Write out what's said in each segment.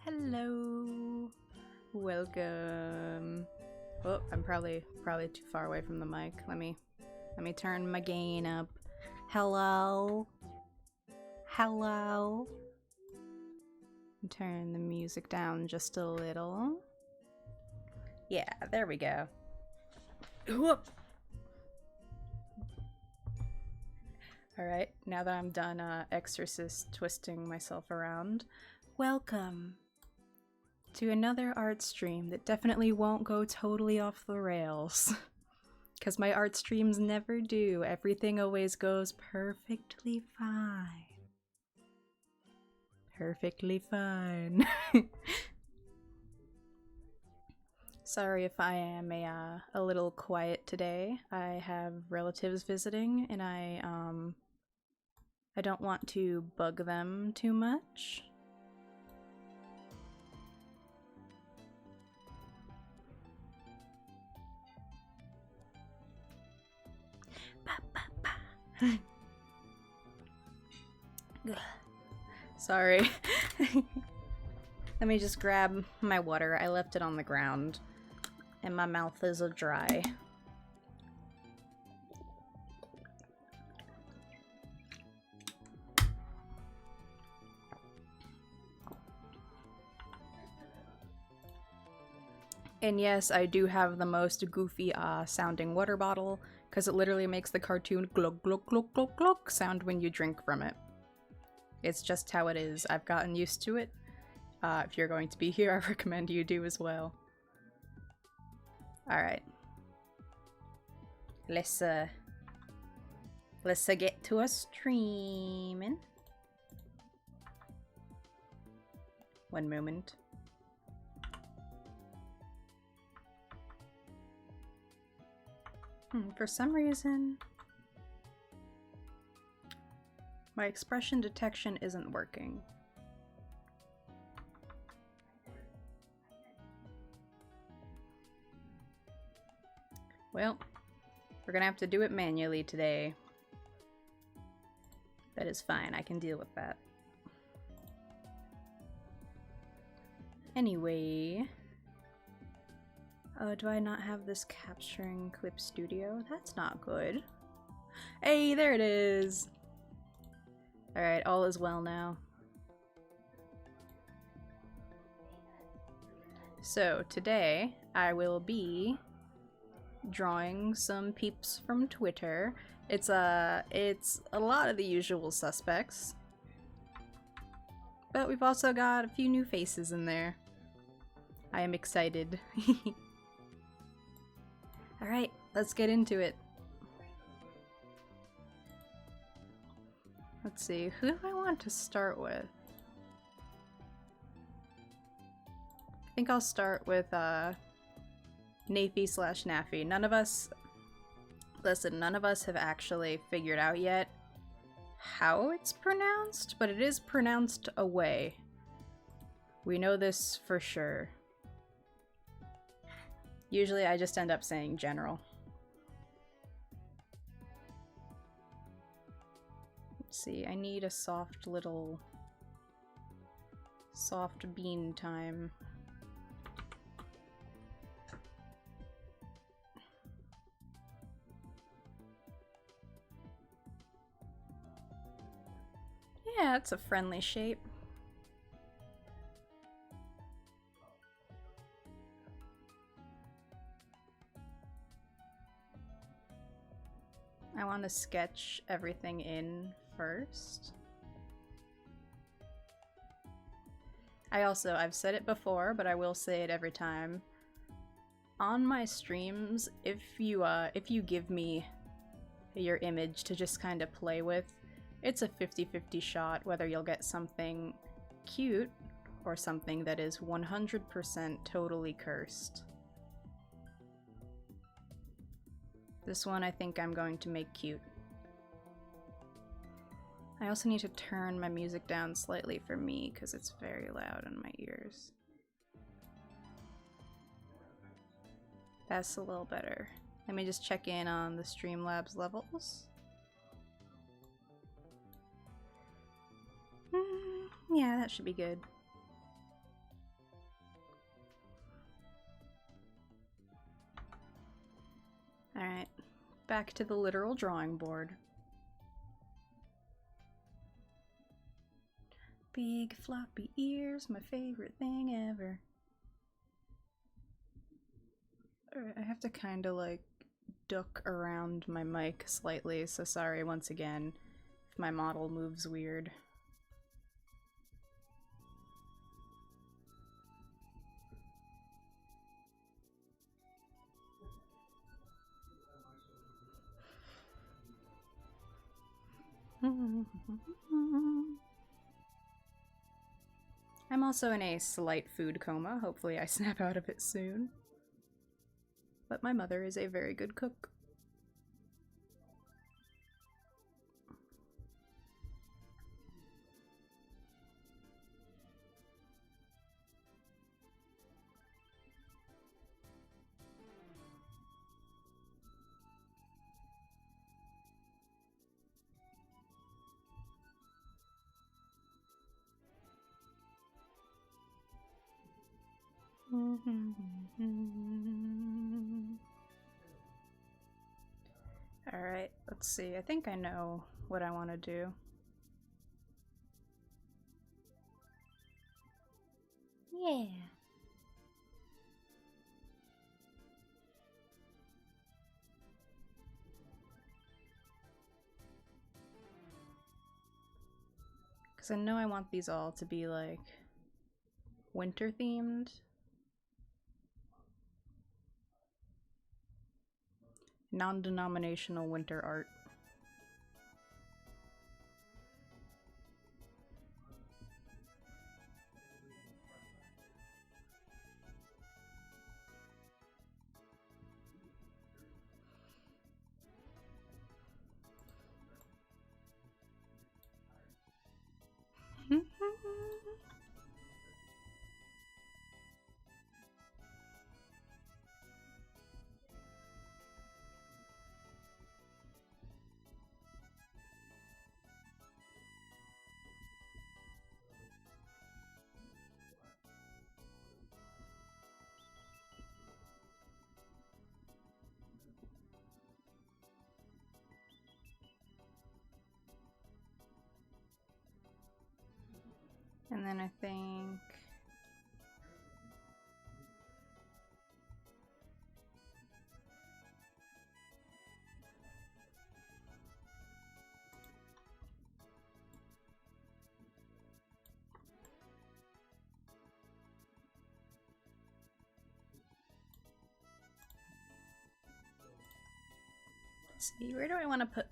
Hello. Welcome. Oh, I'm probably too far away from the mic. Let me turn my gain up. Hello. Hello. Turn the music down just a little. Yeah, there we go. Whoop. Alright, now that I'm done exorcist twisting myself around, welcome to another art stream that definitely won't go totally off the rails. Because my art streams never do. Everything always goes perfectly fine. Perfectly fine. Sorry if I am a little quiet today. I have relatives visiting and I don't want to bug them too much. Sorry. Let me just grab my water. I left it on the ground and my mouth is dry. And yes, I do have the most goofy sounding water bottle, because it literally makes the cartoon glug glug glug glug glug sound when you drink from it. It's just how it is. I've gotten used to it. If you're going to be here, I recommend you do as well. Alright. Let's get to a streaming. One moment. For some reason, my expression detection isn't working. Well, we're gonna have to do it manually today. That is fine, I can deal with that. Anyway... Oh, do I not have this capturing clip studio? That's not good. Hey, there it is! Alright, all is well now. So, today, I will be drawing some peeps from Twitter. It's a lot of the usual suspects. But we've also got a few new faces in there. I am excited. Alright, let's get into it. Let's see, who do I want to start with? I think I'll start with Nafi/Naffy. None of us have actually figured out yet how it's pronounced, but it is pronounced away. We know this for sure. Usually I just end up saying general. Let's see, I need a soft bean time. Yeah, it's a friendly shape. I want to sketch everything in first. I've said it before, but I will say it every time. On my streams, if you give me your image to just kind of play with, it's a 50-50 shot whether you'll get something cute or something that is 100% totally cursed. This one I think I'm going to make cute. I also need to turn my music down slightly for me because it's very loud in my ears. That's a little better. Let me just check in on the Streamlabs levels. That should be good. Alright, back to the literal drawing board. Big floppy ears, my favorite thing ever. Alright, I have to kind of like duck around my mic slightly, so sorry once again if my model moves weird. I'm also in a slight food coma. Hopefully I snap out of it soon. But my mother is a very good cook. Alright, let's see. I think I know what I want to do. Yeah. Because I know I want these all to be like winter themed. Non-denominational winter art. And then I think... Let's see, where do I want to put...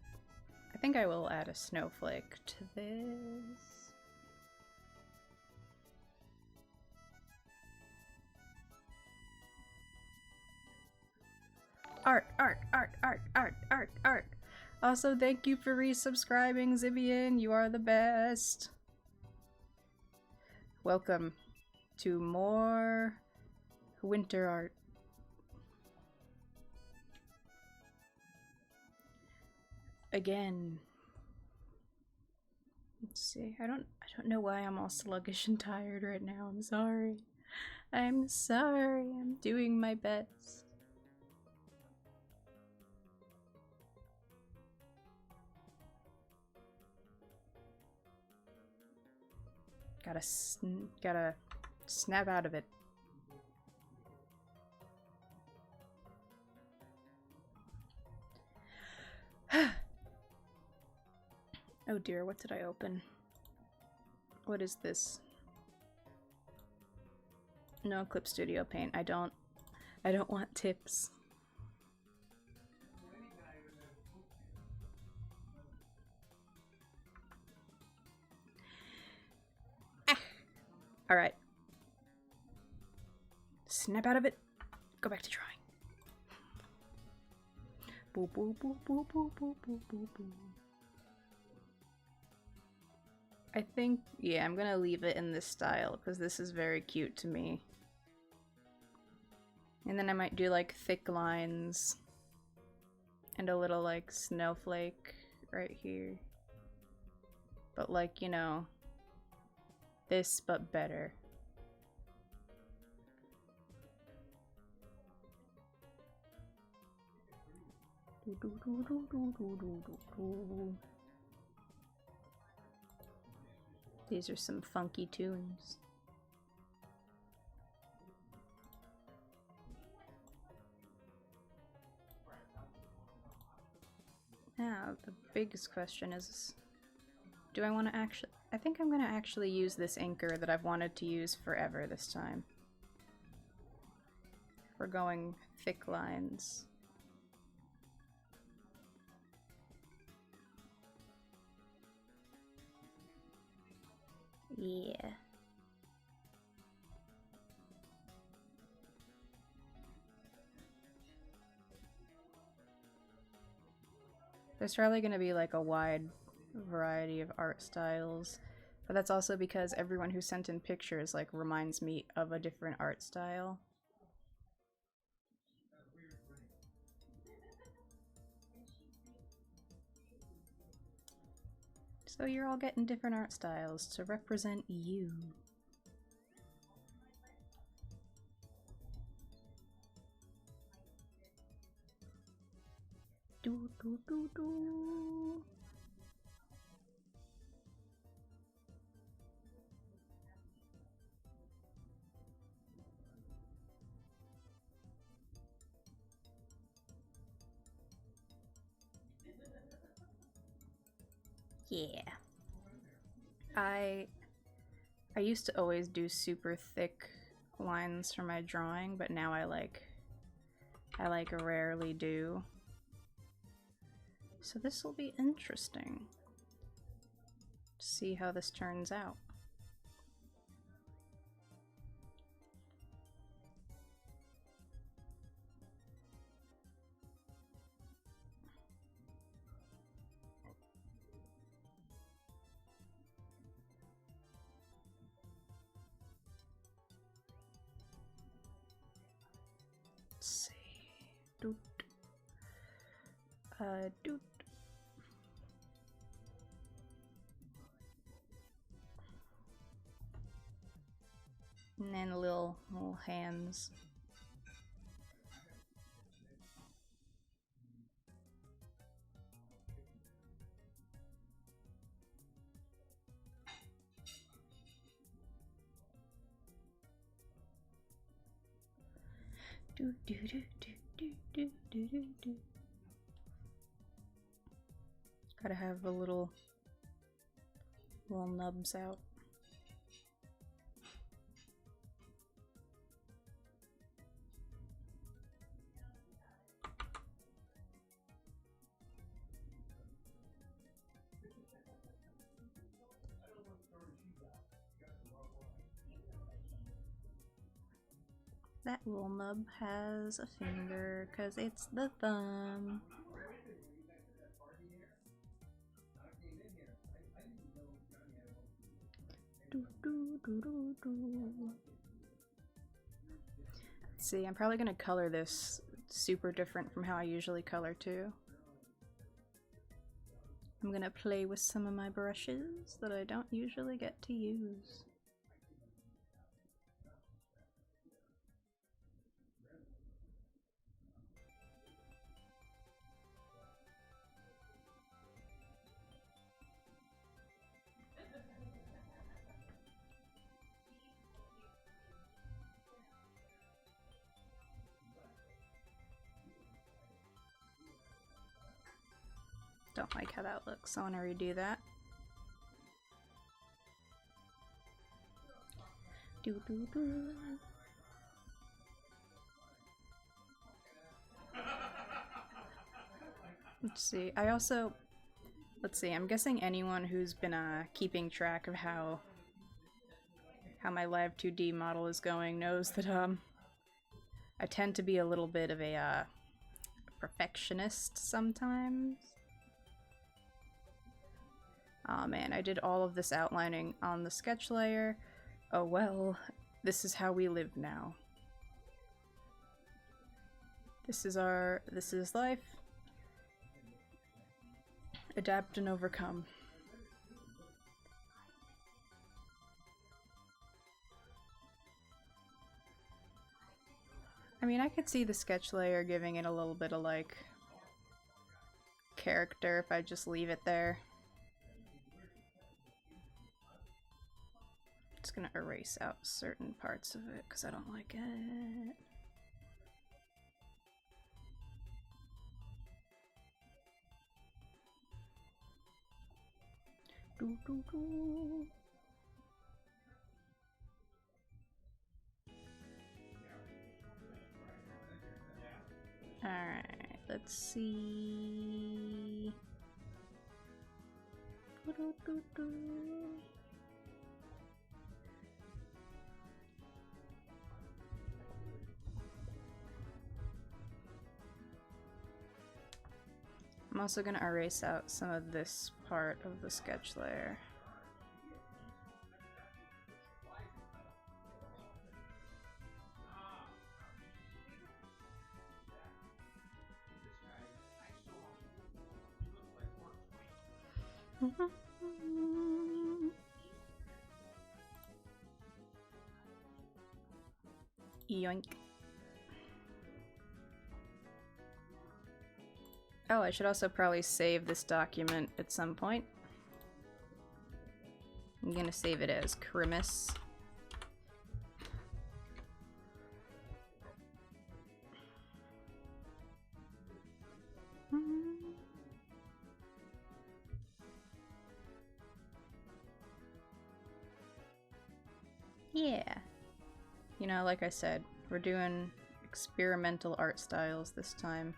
I think I will add a snowflake to this. Art, art, art, art, art, art, art. Also, thank you for resubscribing, Zivian. You are the best. Welcome to more winter art. Again. Let's see. I don't know why I'm all sluggish and tired right now. I'm sorry. I'm sorry. I'm doing my best. Gotta snap out of it. Oh dear, what did I open? What is this? No, Clip Studio Paint. I don't want tips. Alright. Snap out of it. Go back to drawing. Boop, boop, boop, boop, boop, boop, boop, boop, boop. I think, yeah, I'm gonna leave it in this style because this is very cute to me. And then I might do like thick lines and a little like snowflake right here. But like, you know, this, but better. These are some funky tunes. Now, the biggest question is, do I want to actually... I think I'm going to actually use this inker that I've wanted to use forever this time. We're going thick lines. Yeah. There's probably going to be like a wide variety of art styles, but that's also because everyone who sent in pictures like reminds me of a different art style. So you're all getting different art styles to represent you. Do do do do. Yeah. I used to always do super thick lines for my drawing, but now I rarely do. So this will be interesting. See how this turns out. Let's see. Doot. Doot. And then little hands. Do do do do do do do do do. Gotta have the little nubs out. That little nub has a finger because it's the thumb. Do, do, do, do, do. Let's see, I'm probably gonna color this super different from how I usually color too. I'm gonna play with some of my brushes that I don't usually get to use. Don't like how that looks, so I want to redo that. Do do do. Let's see, I'm guessing anyone who's been keeping track of how my live 2D model is going knows that I tend to be a little bit of a perfectionist sometimes. Aw man, I did all of this outlining on the sketch layer. Oh well, this is how we live now. This is life. Adapt and overcome. I mean, I could see the sketch layer giving it a little bit of, like, character if I just leave it there. Just gonna erase out certain parts of it because I don't like it. Doo -doo -doo. Alright, let's see. Doo -doo -doo. I'm also going to erase out some of this part of the sketch layer. Yoink. Oh, I should also probably save this document at some point. I'm gonna save it as Crimus. Yeah. You know, like I said, we're doing experimental art styles this time.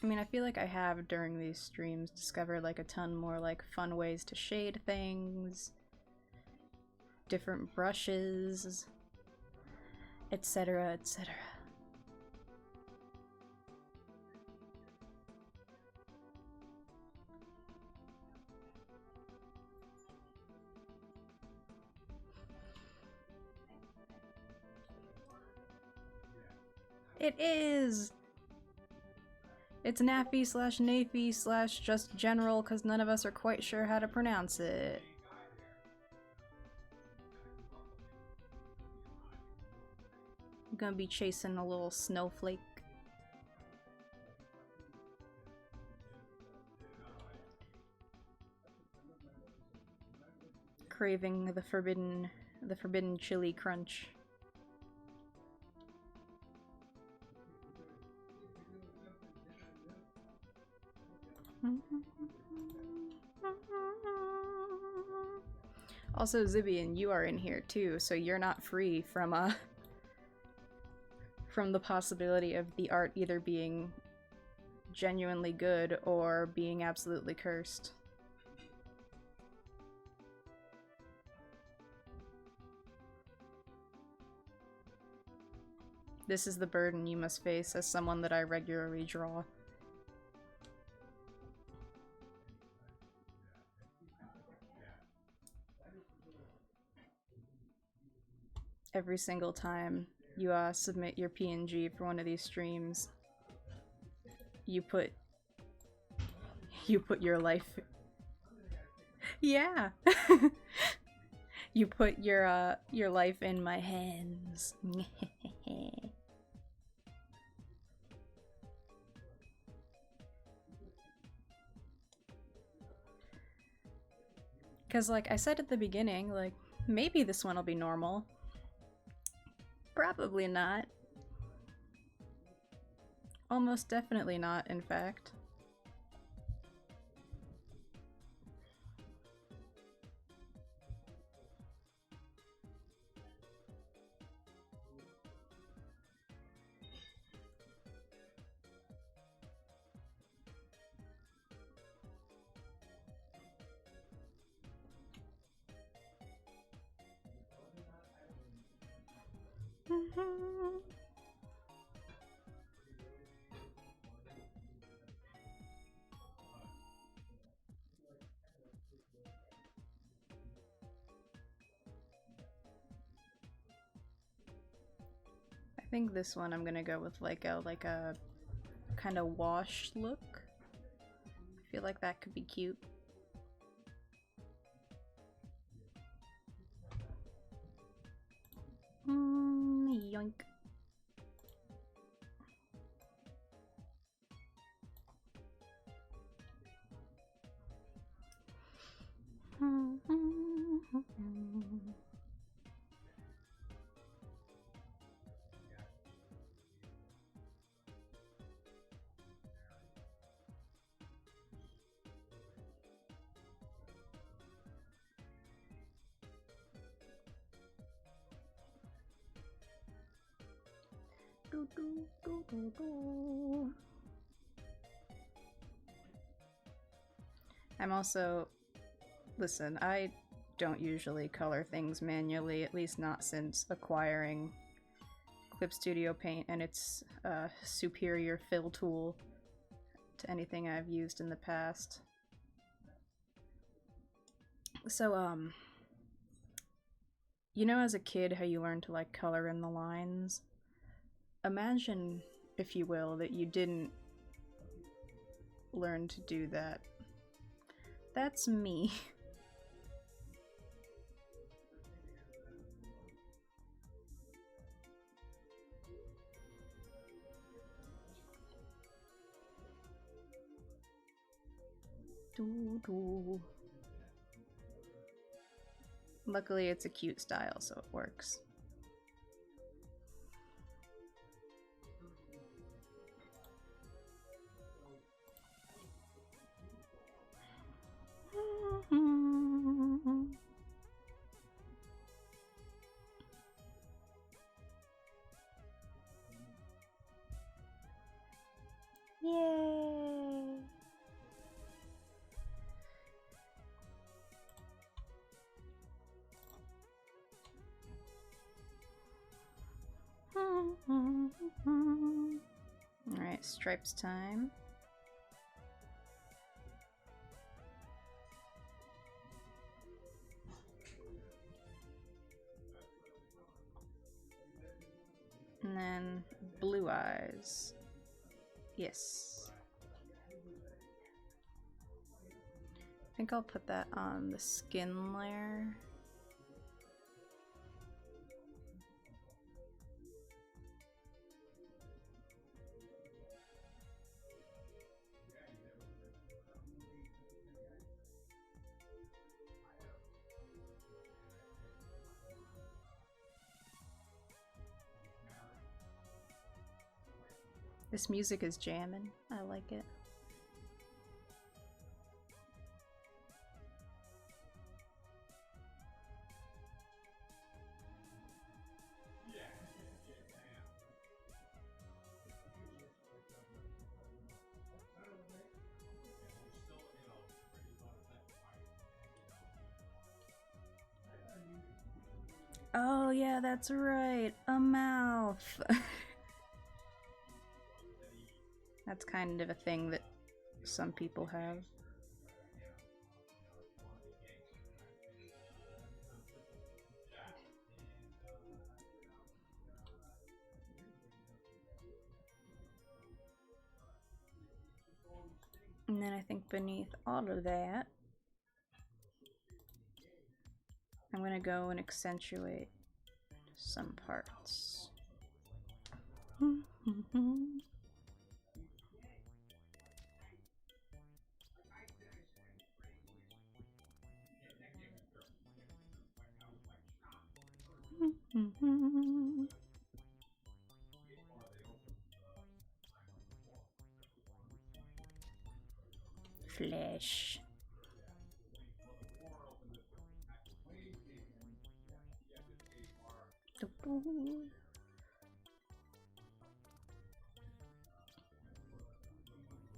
I mean, I feel like I have, during these streams, discovered like a ton more like fun ways to shade things, different brushes, etc., etc. It is! It's Naffy slash Nafy slash just general because none of us are quite sure how to pronounce it. I'm gonna be chasing a little snowflake. Craving the forbidden chili crunch. Also, Zibian, you are in here too, so you're not free from the possibility of the art either being genuinely good or being absolutely cursed. This is the burden you must face as someone that I regularly draw. Every single time you submit your PNG for one of these streams, you put your life. Yeah. You put your life in my hands. Cause like I said at the beginning, like maybe this one will be normal. Probably not. Almost definitely not, in fact. think this one I'm gonna go with like a kind of washed look. I feel like that could be cute. Yoink. I'm also... Listen, I don't usually color things manually, at least not since acquiring Clip Studio Paint and its superior fill tool to anything I've used in the past. So, you know as a kid how you learn to like color in the lines? Imagine, if you will, that you didn't learn to do that. That's me. Luckily it's a cute style, so it works. Yay! Alright, stripes time. And then blue eyes. Yes. I think I'll put that on the skin layer. This music is jamming. I like it. Oh yeah, that's right. A mouth. That's kind of a thing that some people have. And then I think beneath all of that, I'm gonna go and accentuate some parts. Flesh.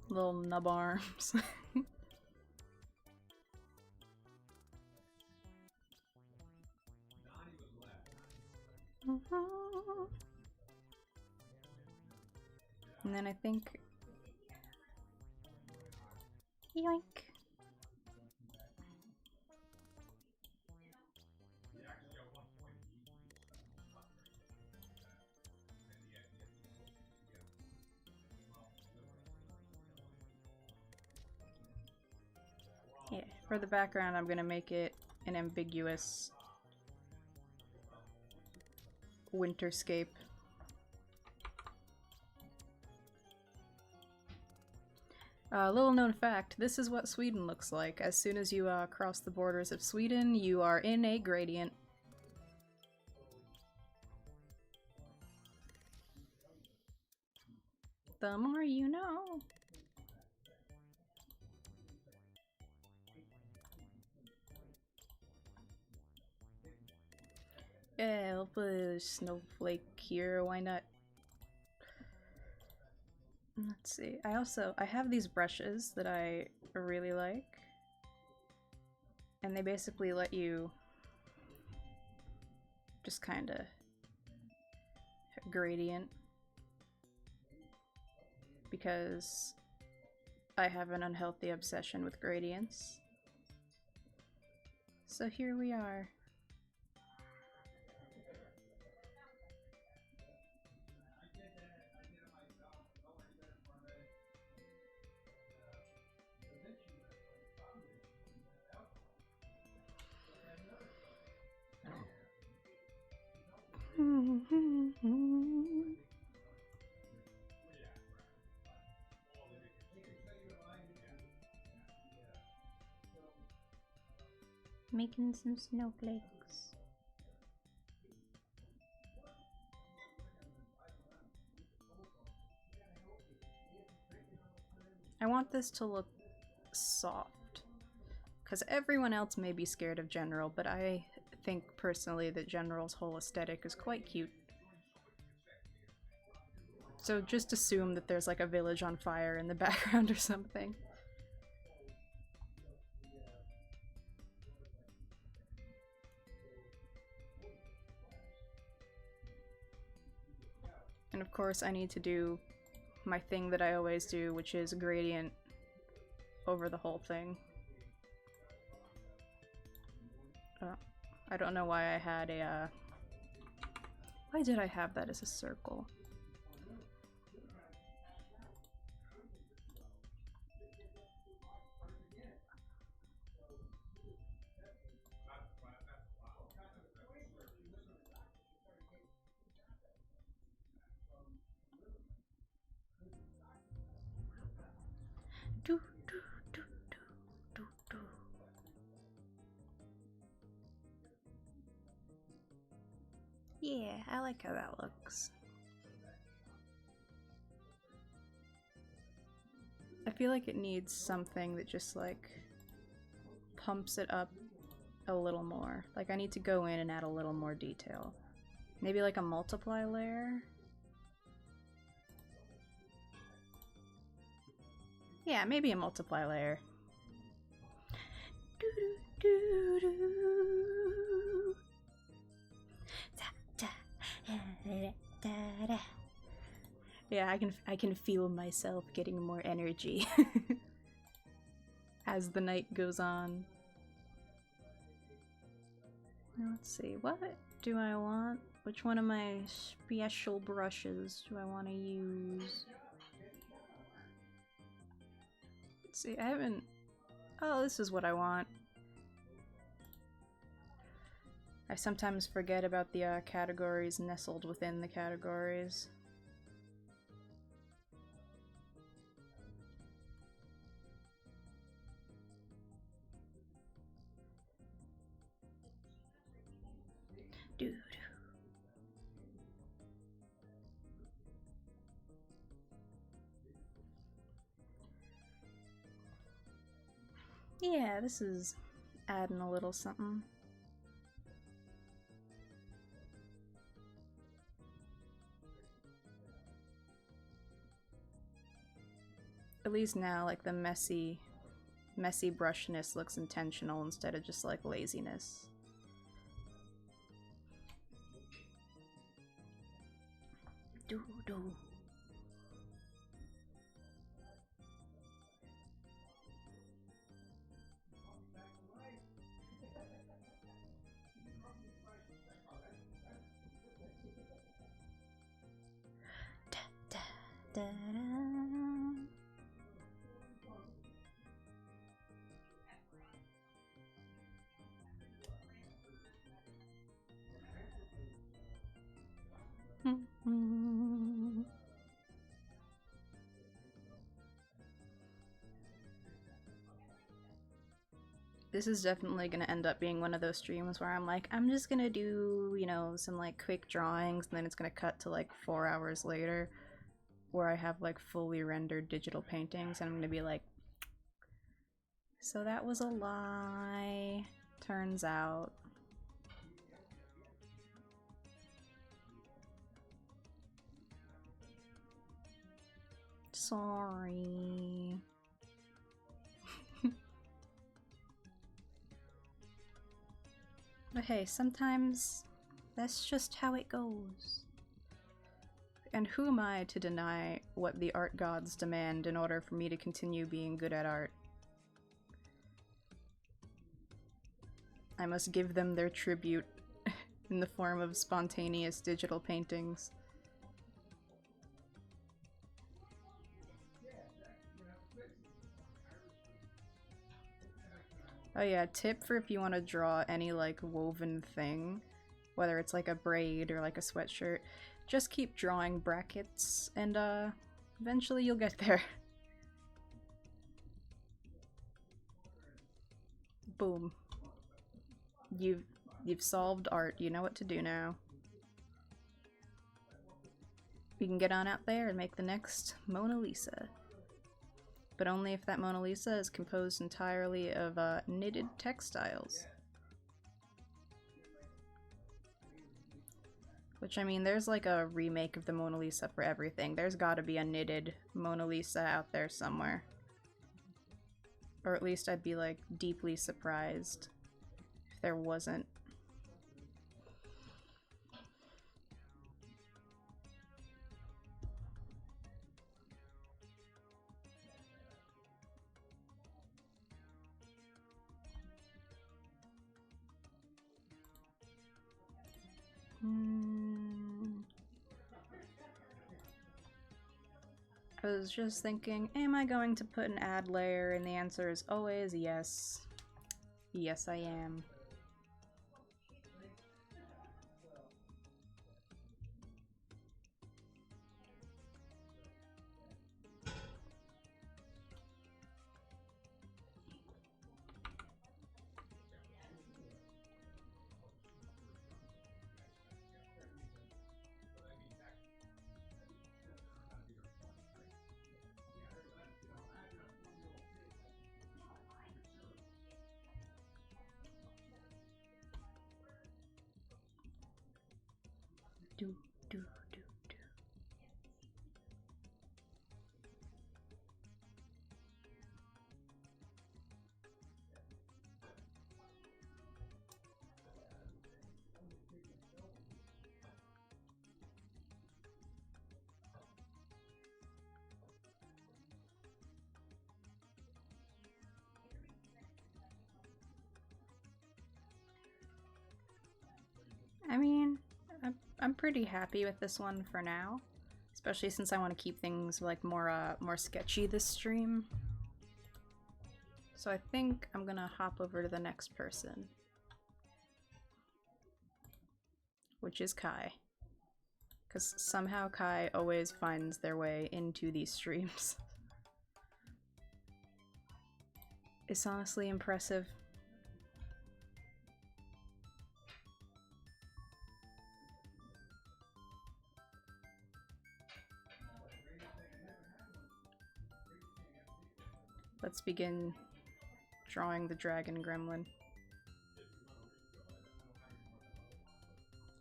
Little nub arms. And then I think... Yoink! Yeah, for the background I'm gonna make it an ambiguous winterscape. Little known fact, this is what Sweden looks like. As soon as you cross the borders of Sweden, you are in a gradient. The more you know. Yeah, I'll put a snowflake here, why not? Let's see, I have these brushes that I really like. And they basically let you just kinda gradient. Because I have an unhealthy obsession with gradients. So here we are. Making some snowflakes. I want this to look soft, because everyone else may be scared of General, but I think personally that General's whole aesthetic is quite cute. So just assume that there's like a village on fire in the background or something. And of course I need to do my thing that I always do, which is gradient over the whole thing. I don't know why I had a, why did I have that as a circle? Do, do, do, do, do, do. Yeah, I like how that looks. I feel like it needs something that just like pumps it up a little more. Like I need to go in and add a little more detail. Maybe like a multiply layer? Yeah, maybe a multiply layer. Yeah, I can feel myself getting more energy as the night goes on. Let's see, what do I want? Which one of my special brushes do I want to use? Let's see, I haven't... Oh, this is what I want. I sometimes forget about the categories nestled within the categories. Dude. Yeah, this is adding a little something. At least now, like, the messy brushness looks intentional instead of just, like, laziness. Do. Da, da. This is definitely gonna end up being one of those streams where I'm like, I'm just gonna do, you know, some like quick drawings, and then it's gonna cut to like 4 hours later where I have like fully rendered digital paintings, and I'm gonna be like, so that was a lie, turns out. Sorry. But hey, sometimes that's just how it goes. And who am I to deny what the art gods demand in order for me to continue being good at art? I must give them their tribute in the form of spontaneous digital paintings. Oh yeah, tip for if you want to draw any like woven thing, whether it's like a braid or like a sweatshirt, just keep drawing brackets and eventually you'll get there. Boom. You've solved art. You know what to do now. You can get on out there and make the next Mona Lisa. But only if that Mona Lisa is composed entirely of knitted textiles. Which, I mean, there's like a remake of the Mona Lisa for everything. There's gotta be a knitted Mona Lisa out there somewhere. Or at least I'd be like deeply surprised if there wasn't. I was just thinking, am I going to put an ad layer? And the answer is always yes. Yes, I am. Do, do, do, do. I mean, I'm pretty happy with this one for now, especially since I want to keep things like more sketchy this stream. So I think I'm gonna hop over to the next person, which is Kai, because somehow Kai always finds their way into these streams. It's honestly impressive. Let's begin drawing the dragon gremlin.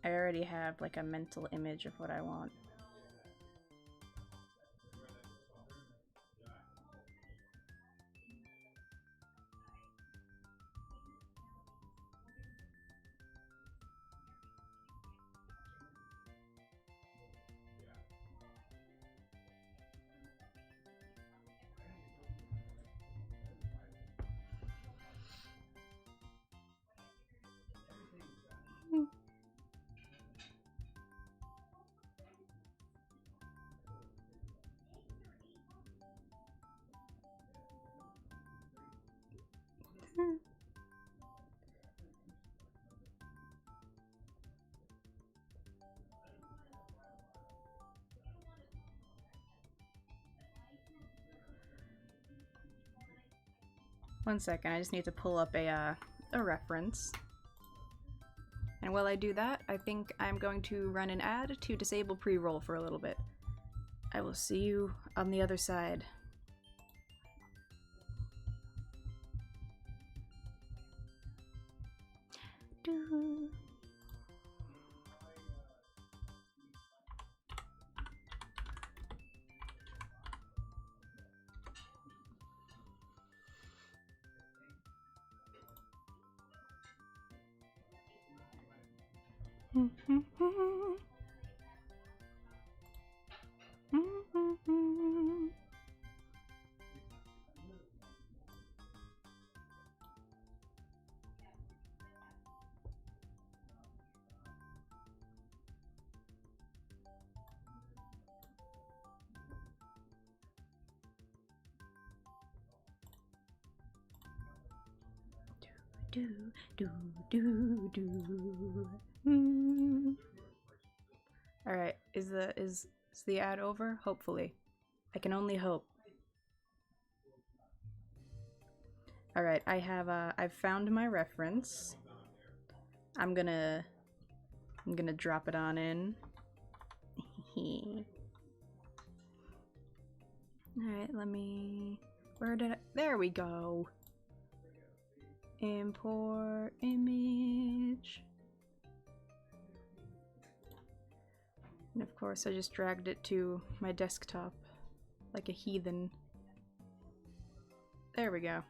I already have like a mental image of what I want. 1 second, I just need to pull up a reference. And while I do that, I think I'm going to run an ad to disable pre-roll for a little bit. I will see you on the other side. Doo. Do do do do. All right, is the ad over? Hopefully, I can only hope. All right, I've found my reference. I'm gonna drop it on in. All right, let me. Where did I? There we go. Import image. And of course I just dragged it to my desktop like a heathen. There we go.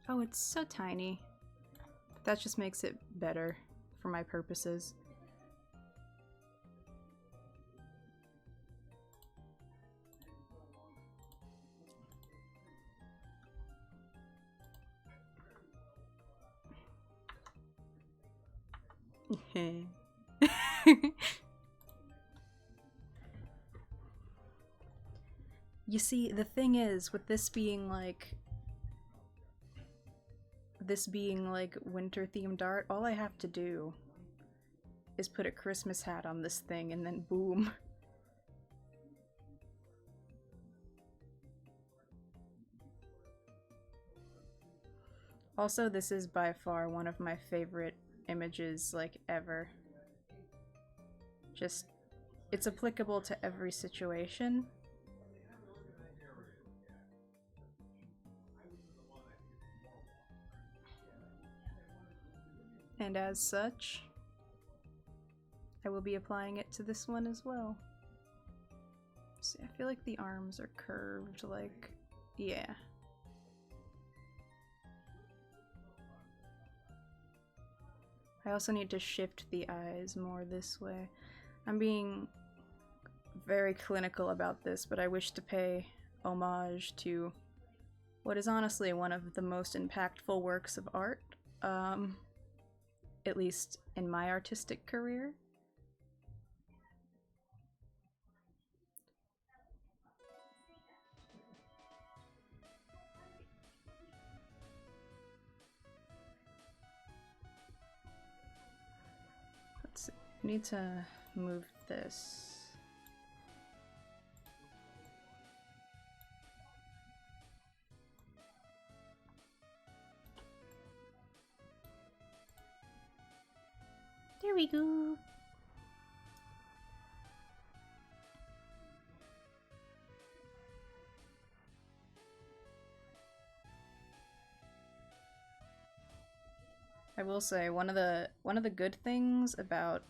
Oh, it's so tiny. But that just makes it better for my purposes. You see, the thing is, with this being like winter themed art, all I have to do is put a Christmas hat on this thing and then boom. Also, this is by far one of my favorite images, like, ever. Just, it's applicable to every situation. And as such, I will be applying it to this one as well. See, I feel like the arms are curved, like, yeah. I also need to shift the eyes more this way. I'm being very clinical about this, but I wish to pay homage to what is honestly one of the most impactful works of art, at least in my artistic career. Let's see. I need to move this. There we go. I will say one of the good things about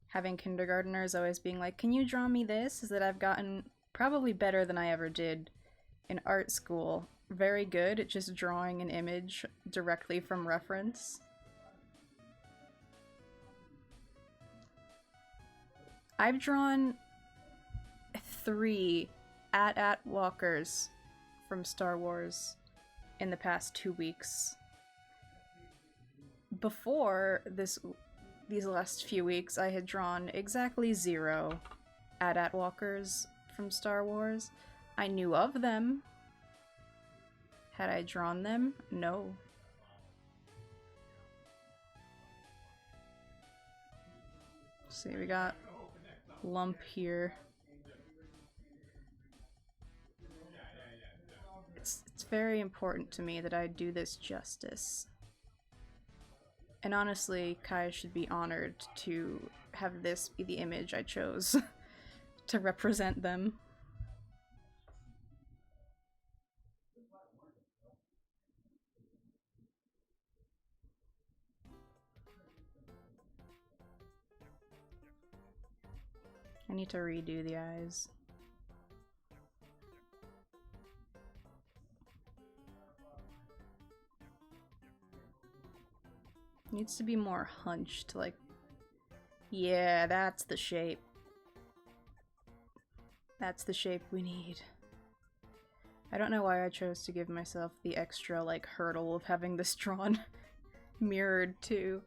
having kindergartners always being like, "Can you draw me this?" is that I've gotten probably better than I ever did in art school. Very good at just drawing an image directly from reference. I've drawn 3 AT-AT walkers from Star Wars in the past 2 weeks. Before these last few weeks, I had drawn exactly 0 AT-AT walkers from Star Wars. I knew of them. Had I drawn them? No. Let's see, we got Lump here. It's It's very important to me that I do this justice. And honestly, Kai should be honored to have this be the image I chose to represent them. I need to redo the eyes. Needs to be more hunched, like, yeah, that's the shape. That's the shape we need. I don't know why I chose to give myself the extra, like, hurdle of having this drawn mirrored too.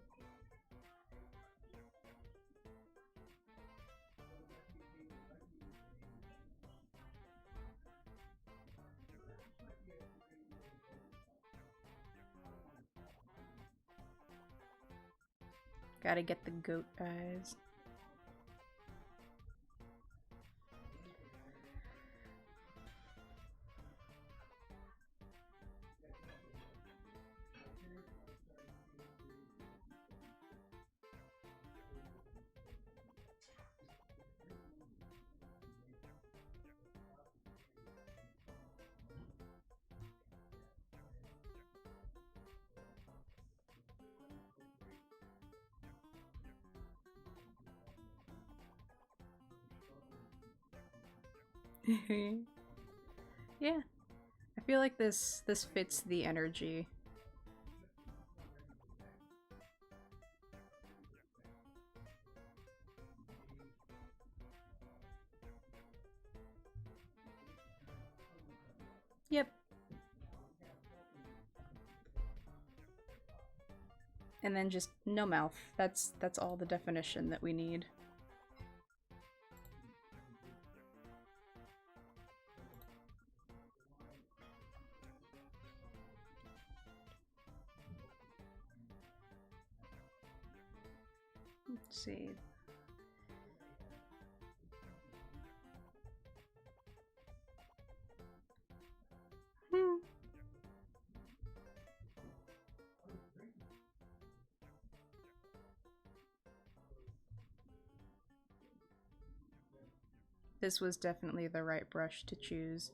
Gotta get the goat eyes. Yeah. I feel like this fits the energy. Yep. And then just no mouth. That's all the definition that we need. Let's see. This was definitely the right brush to choose.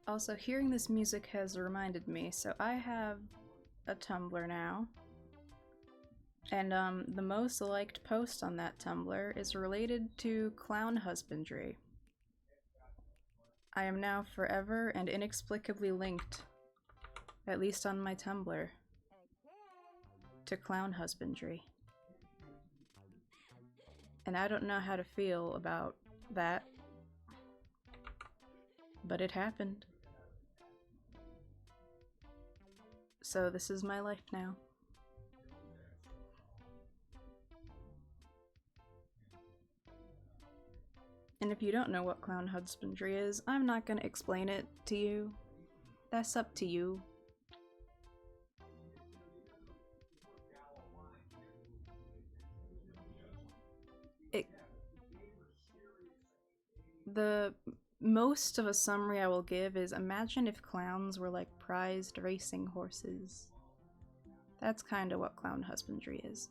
Also, hearing this music has reminded me, so I have a Tumblr now. And the most liked post on that Tumblr is related to clown husbandry. I am now forever and inexplicably linked, at least on my Tumblr, to clown husbandry. And I don't know how to feel about that, but it happened. So this is my life now. And if you don't know what clown husbandry is, I'm not gonna explain it to you. That's up to you. The most of a summary I will give is, imagine if clowns were like prized racing horses. That's kind of what clown husbandry is.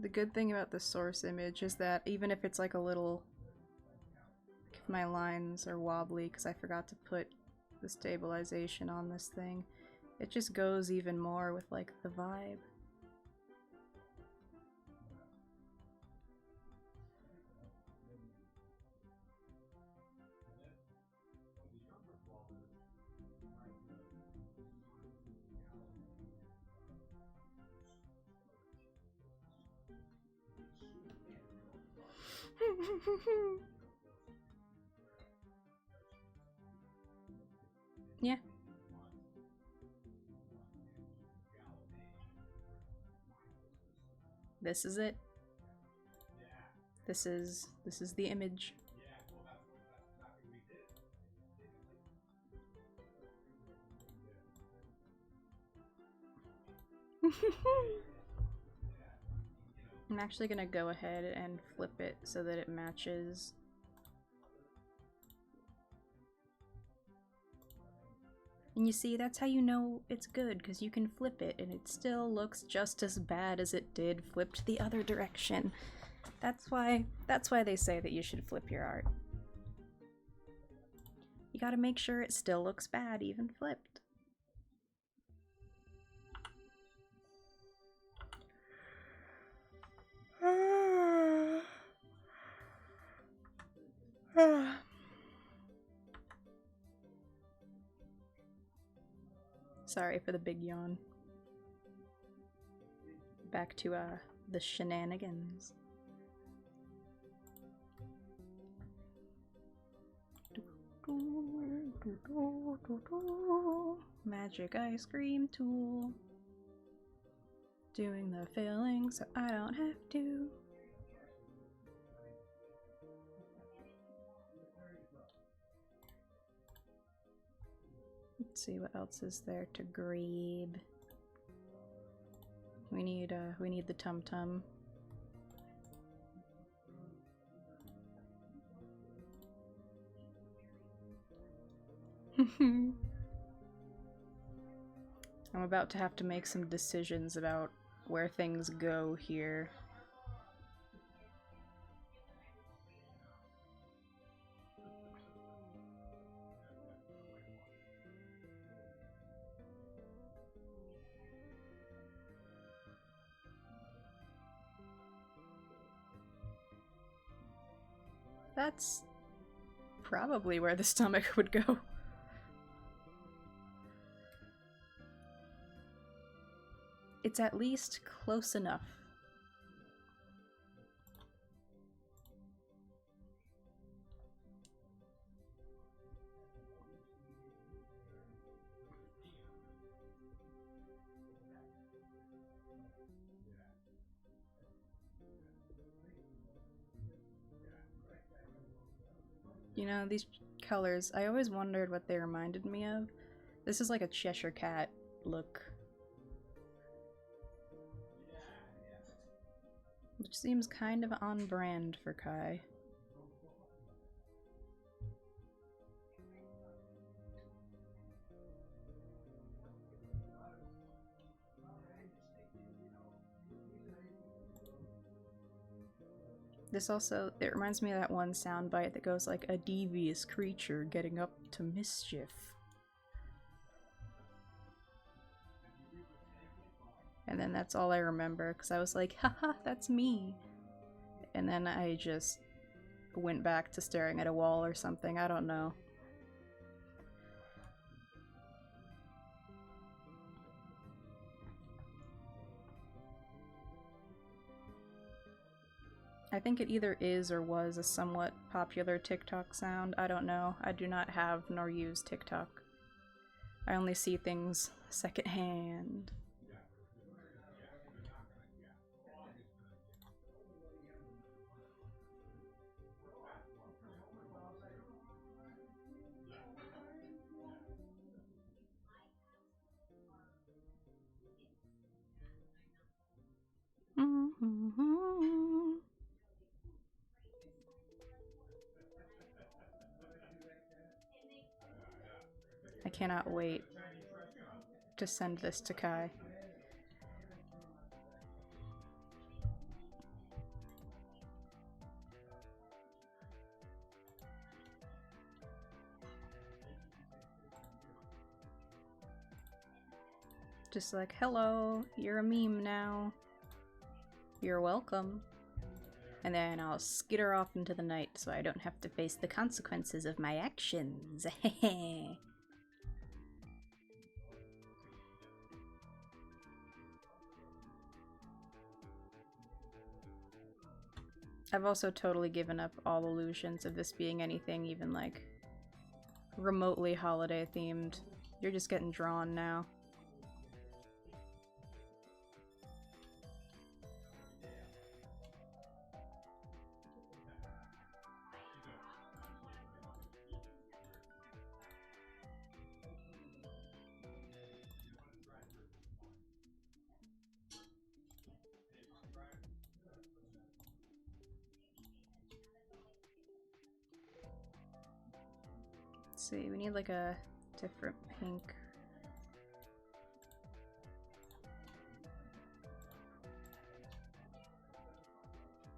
The good thing about the source image is that even if it's like a little... if my lines are wobbly because I forgot to put the stabilization on this thing, it just goes even more with like the vibe. Yeah. This is it. This is the image. I'm actually gonna go ahead and flip it so that it matches. And you see, that's how you know it's good, because you can flip it and it still looks just as bad as it did flipped the other direction. That's why they say that you should flip your art. You gotta make sure it still looks bad, even flipped. Sorry for the big yawn. Back to the shenanigans. Magic ice cream tool. Doing the filling so I don't have to. Let's see what else is there to grab. We need the tum-tum. I'm about to have to make some decisions about where things go here. That's probably where the stomach would go. It's at least close enough. You know, these colors, I always wondered what they reminded me of. This is like a Cheshire Cat look. Which seems kind of on brand for Kai. This also, it reminds me of that one soundbite that goes like, a devious creature getting up to mischief. And then that's all I remember, because I was like, haha, that's me. And then I just went back to staring at a wall or something, I don't know. I think it either is or was a somewhat popular TikTok sound. I don't know. I do not have nor use TikTok. I only see things secondhand. I cannot wait to send this to Kai. Just like, hello, you're a meme now. You're welcome. And then I'll skitter off into the night so I don't have to face the consequences of my actions. I've also totally given up all illusions of this being anything even like remotely holiday themed. You're just getting drawn now. Let's see, we need like a different pink.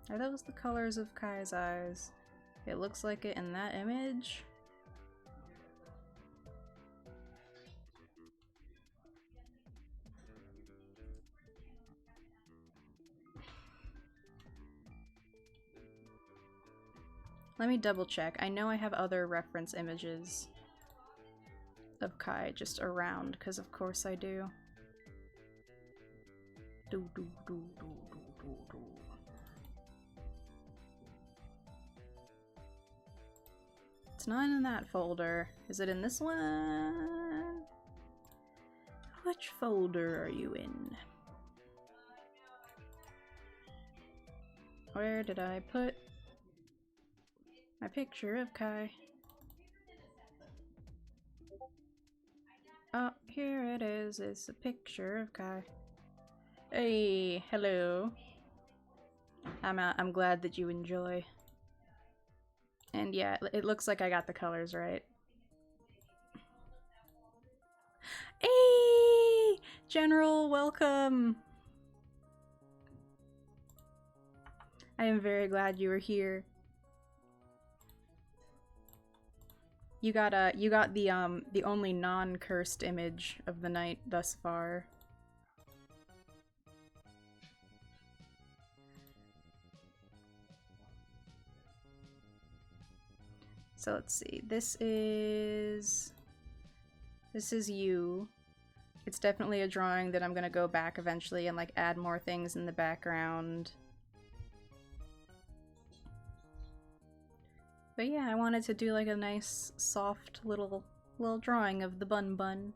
Are those the colors of Kai's eyes? It looks like it in that image. Let me double check. I know I have other reference images of Kai just around, because of course I do. It's not in that folder. Is it in this one? Which folder are you in? Where did I put my picture of Kai? Oh, here it is. It's a picture of Kai. Hey, hello. I'm glad that you enjoy. And yeah, it looks like I got the colors right. Hey, General, welcome. I am very glad you were here. You got the only non-cursed image of the night thus far. So let's see. This is you. It's definitely a drawing that I'm gonna go back eventually and like add more things in the background. But yeah, I wanted to do like a nice, soft little drawing of the bun bun.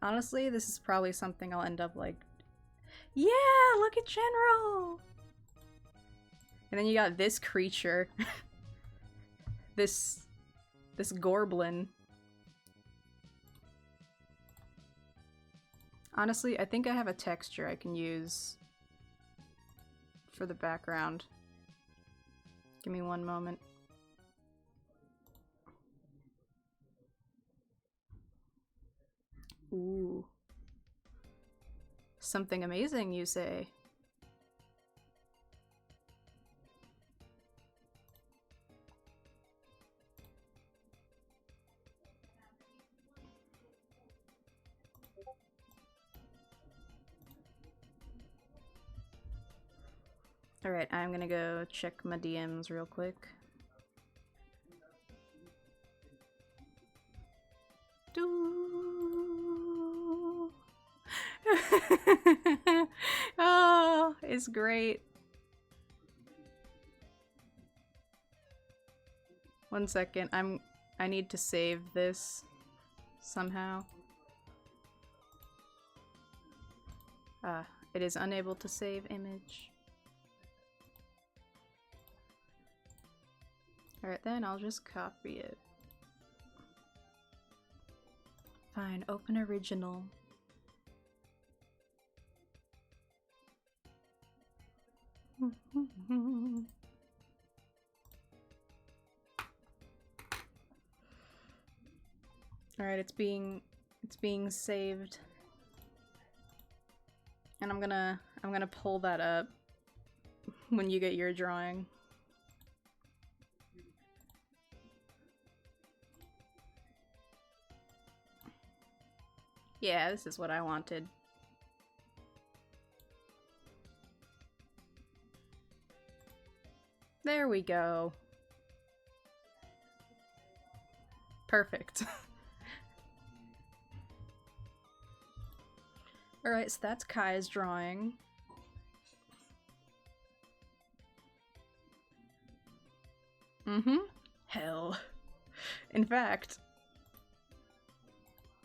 Honestly, this is probably something I'll end up like, yeah, look at General! And then you got this creature. this Gorblin. Honestly, I think I have a texture I can use for the background. Give me one moment. Ooh. Something amazing, you say? Alright, I'm gonna go check my DMs real quick. Oh, it's great. One second, I need to save this somehow. It is unable to save image. Alright then, I'll just copy it. Fine, open original. Alright, it's being saved. And I'm gonna pull that up when you get your drawing. Yeah, this is what I wanted. There we go. Perfect. Alright, so that's Kai's drawing. Mm-hmm. Hell. In fact,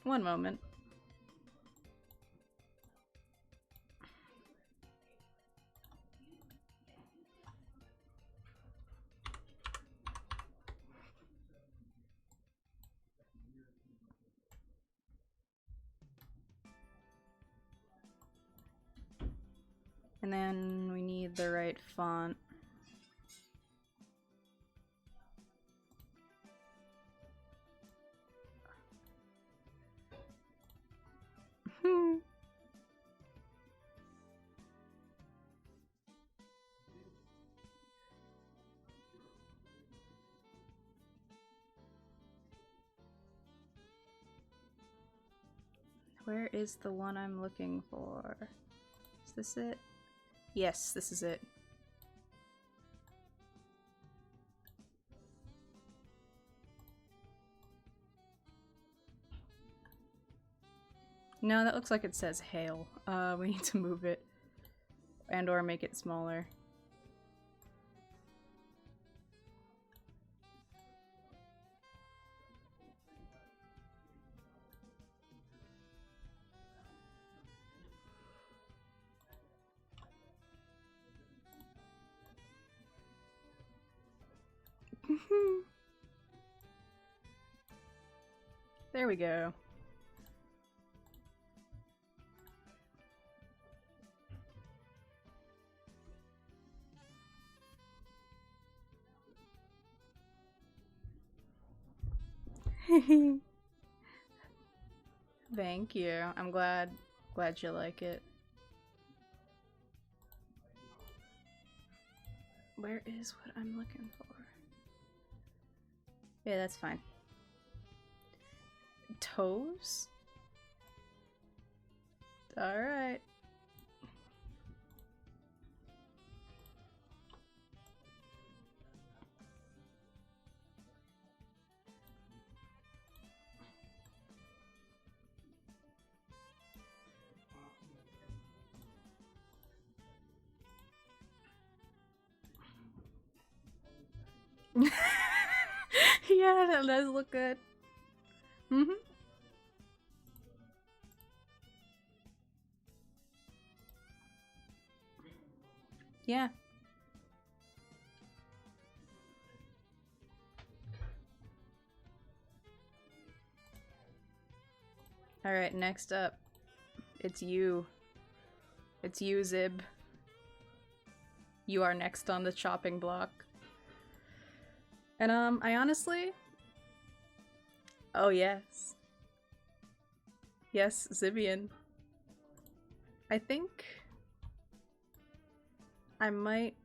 one moment. And then we need the right font. Where is the one I'm looking for? Is this it? Yes, this is it. No, that looks like it says hail. We need to move it. And or make it smaller. There we go. Thank you. I'm glad you like it. Where is what I'm looking for? Yeah, that's fine. Toes? Alright. Yeah, that does look good. Mm-hmm. Yeah. Alright, next up. It's you. It's you, Zib. You are next on the chopping block. And, I honestly... Oh, yes. Yes, Zibian. I think... I might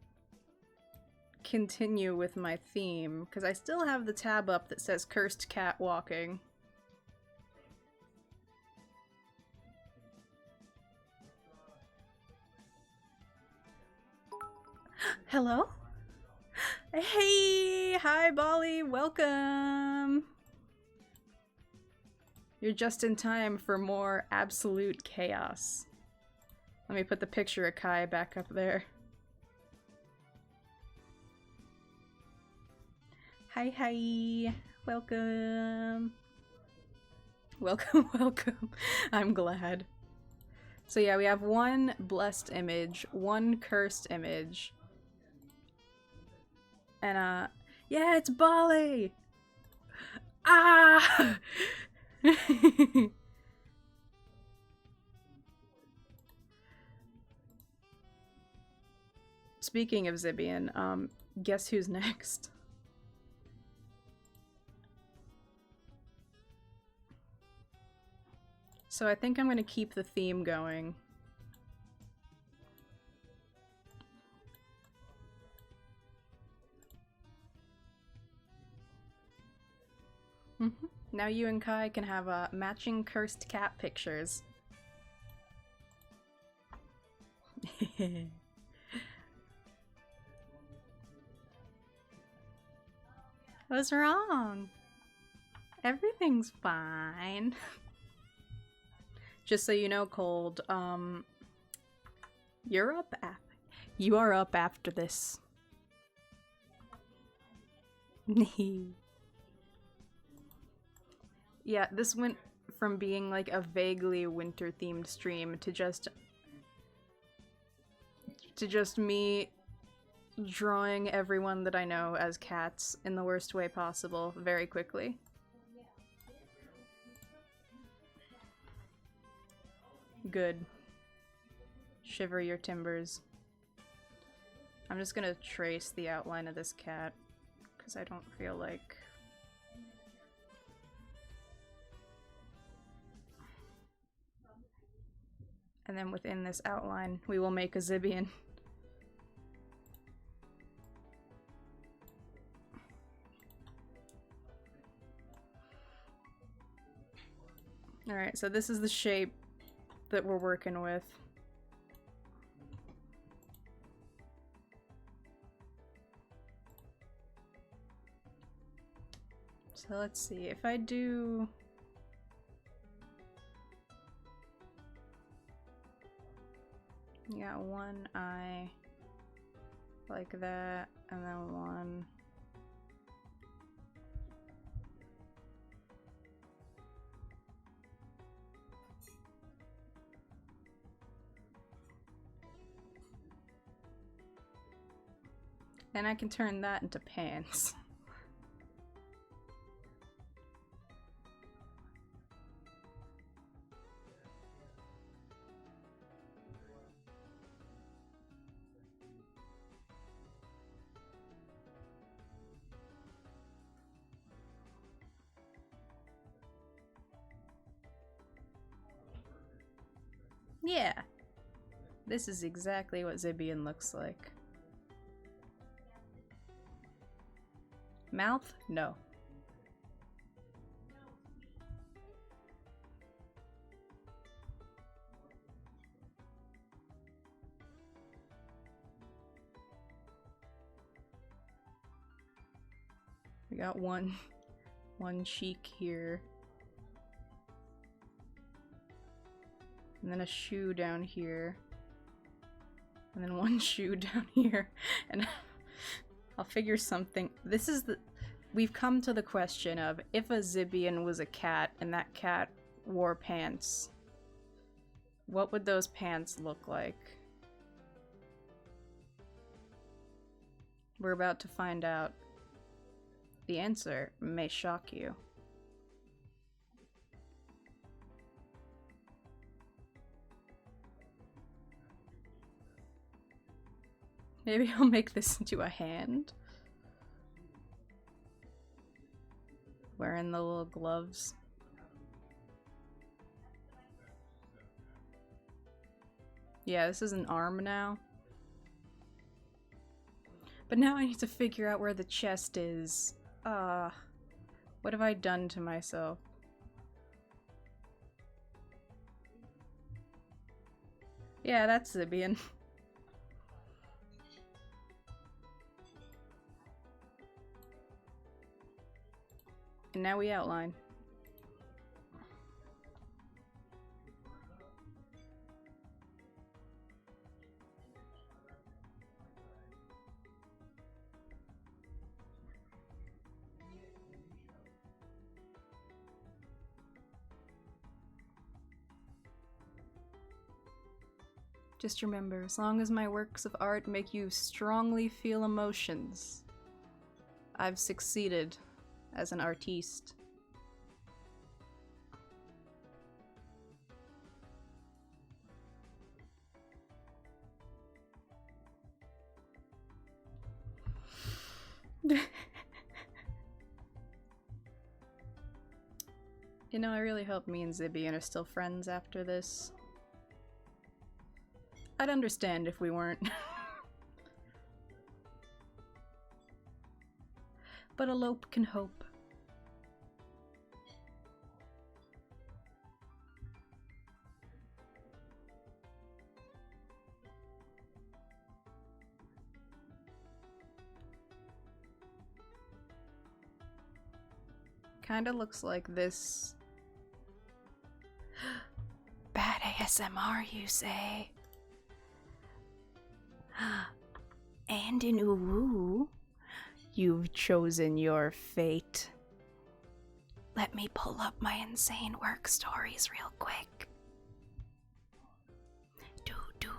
continue with my theme, because I still have the tab up that says Cursed Cat Walking. Hello? Hey! Hi, Bali! Welcome! You're just in time for more absolute chaos. Let me put the picture of Kai back up there. Hi, hi! Welcome! Welcome, welcome. I'm glad. So yeah, we have one blessed image, one cursed image. And, yeah, it's Bali! Ah! Speaking of Zibian, guess who's next? So I think I'm gonna keep the theme going. Now you and Kai can have matching cursed cat pictures. What's wrong? Everything's fine. Just so you know, Cold, you are up after this. Yeah, this went from being like a vaguely winter-themed stream to just me drawing everyone that I know as cats in the worst way possible very quickly. Good. Shiver your timbers. I'm just gonna trace the outline of this cat, because I don't feel like... And then within this outline, we will make a Zibian. Alright, so this is the shape that we're working with. So let's see, if I do... You got one eye like that, and then one. And I can turn that into pants. Yeah! This is exactly what Zibian looks like. Mouth? No. We got one cheek here. And then a shoe down here. And then one shoe down here. And I'll figure something. This is the... We've come to the question of if a Zibian was a cat and that cat wore pants, what would those pants look like? We're about to find out. The answer may shock you. Maybe I'll make this into a hand. Wearing the little gloves. Yeah, this is an arm now. But now I need to figure out where the chest is. What have I done to myself? Yeah, that's Zibian. And now we outline. Just remember, as long as my works of art make you strongly feel emotions, I've succeeded as an artiste. You know, I really hope me and Zibian are still friends after this. I'd understand if we weren't. But elope can hope. Kinda looks like this. ASMR, you say? And in Uwu, you've chosen your fate. Let me pull up my insane work stories real quick. Do, do,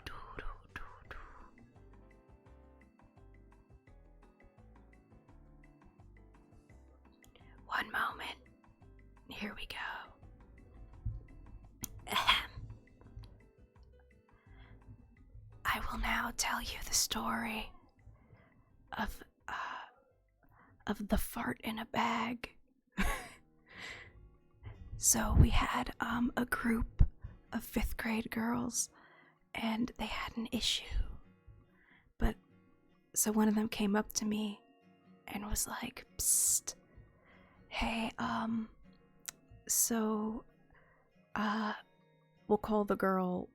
do, do, do, do. One moment. Here we go. I will now tell you the story of the fart in a bag. So we had a group of 5th grade girls, and they had an issue. So one of them came up to me and was like, "Psst, hey, we'll call the girl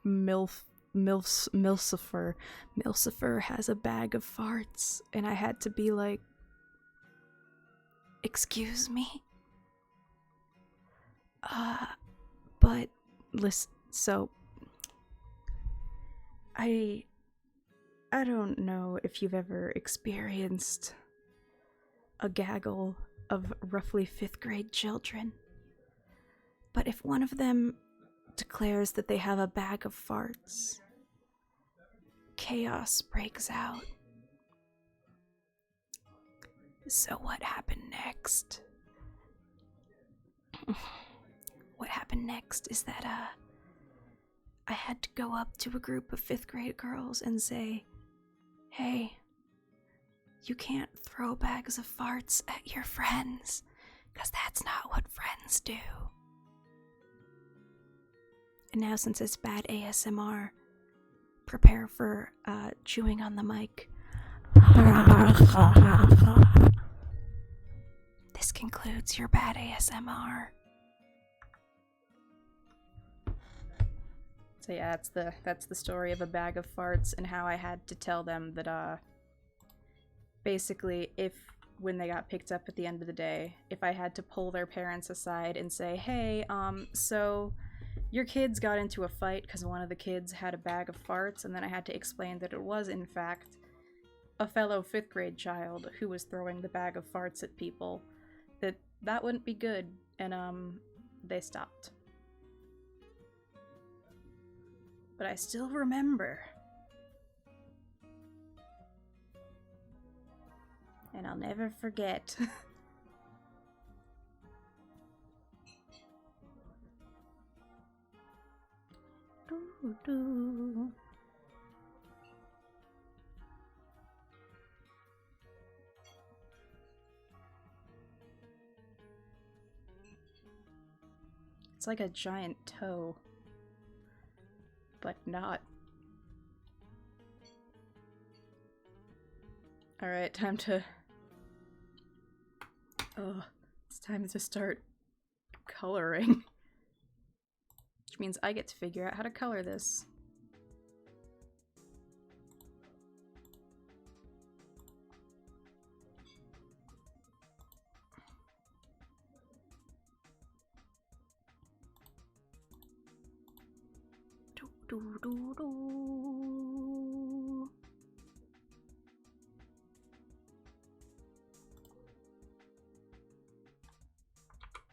Milcifer. Milcifer has a bag of farts," and I had to be like, "Excuse me?" But listen, so I don't know if you've ever experienced a gaggle of roughly 5th grade children, but if one of them declares that they have a bag of farts, chaos breaks out. So what happened next? What happened next is that I had to go up to a group of 5th grade girls and say, "Hey, you can't throw bags of farts at your friends, 'cause that's not what friends do." And now, since it's bad ASMR, prepare for chewing on the mic. This concludes your bad ASMR. So yeah, that's the story of a bag of farts and how I had to tell them that basically, when they got picked up at the end of the day, if I had to pull their parents aside and say, "Hey, so your kids got into a fight because one of the kids had a bag of farts," and then I had to explain that it was in fact a fellow 5th grade child who was throwing the bag of farts at people, that wouldn't be good, and they stopped. But I still remember. And I'll never forget. It's like a giant toe. But not. Alright, time to... Oh, it's time to start coloring. Which means I get to figure out how to color this. Do, do, do.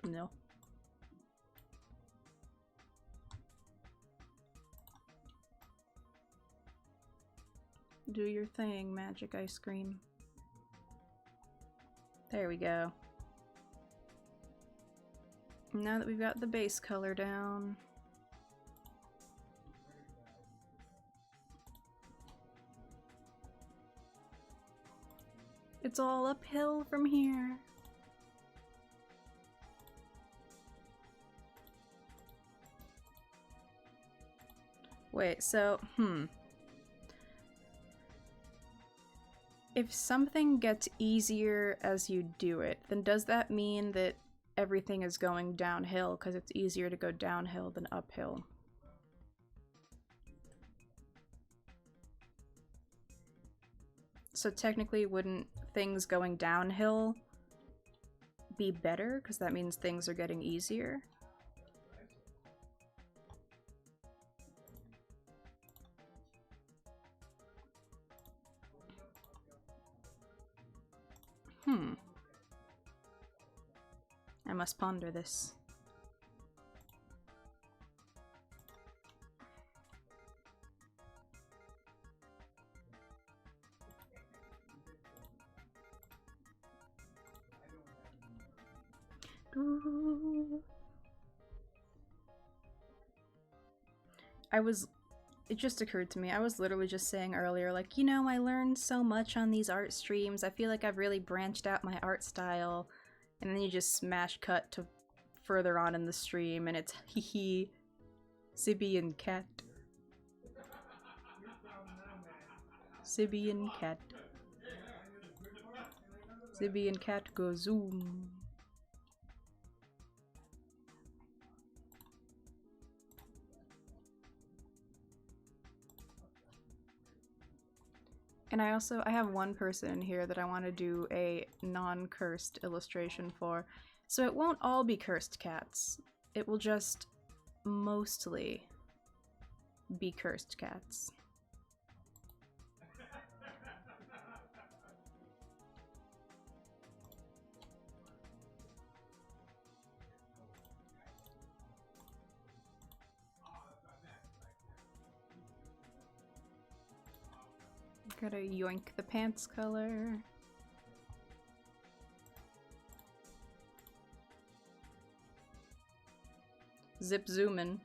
No. Do your thing, magic ice cream. There we go. Now that we've got the base color down, it's all uphill from here. Wait, so, if something gets easier as you do it, then does that mean that everything is going downhill because it's easier to go downhill than uphill? So technically, wouldn't things going downhill be better, because that means things are getting easier. I must ponder this. It just occurred to me, I was literally just saying earlier, like, you know, I learned so much on these art streams, I feel like I've really branched out my art style, and then you just smash cut to further on in the stream, and it's hee Sibby and Cat. Sibby and Cat. Sibby and Cat go zoom. And I have one person in here that I want to do a non-cursed illustration for. So it won't all be cursed cats. It will just mostly be cursed cats. Gotta yoink the pants color. Zip zoomin'.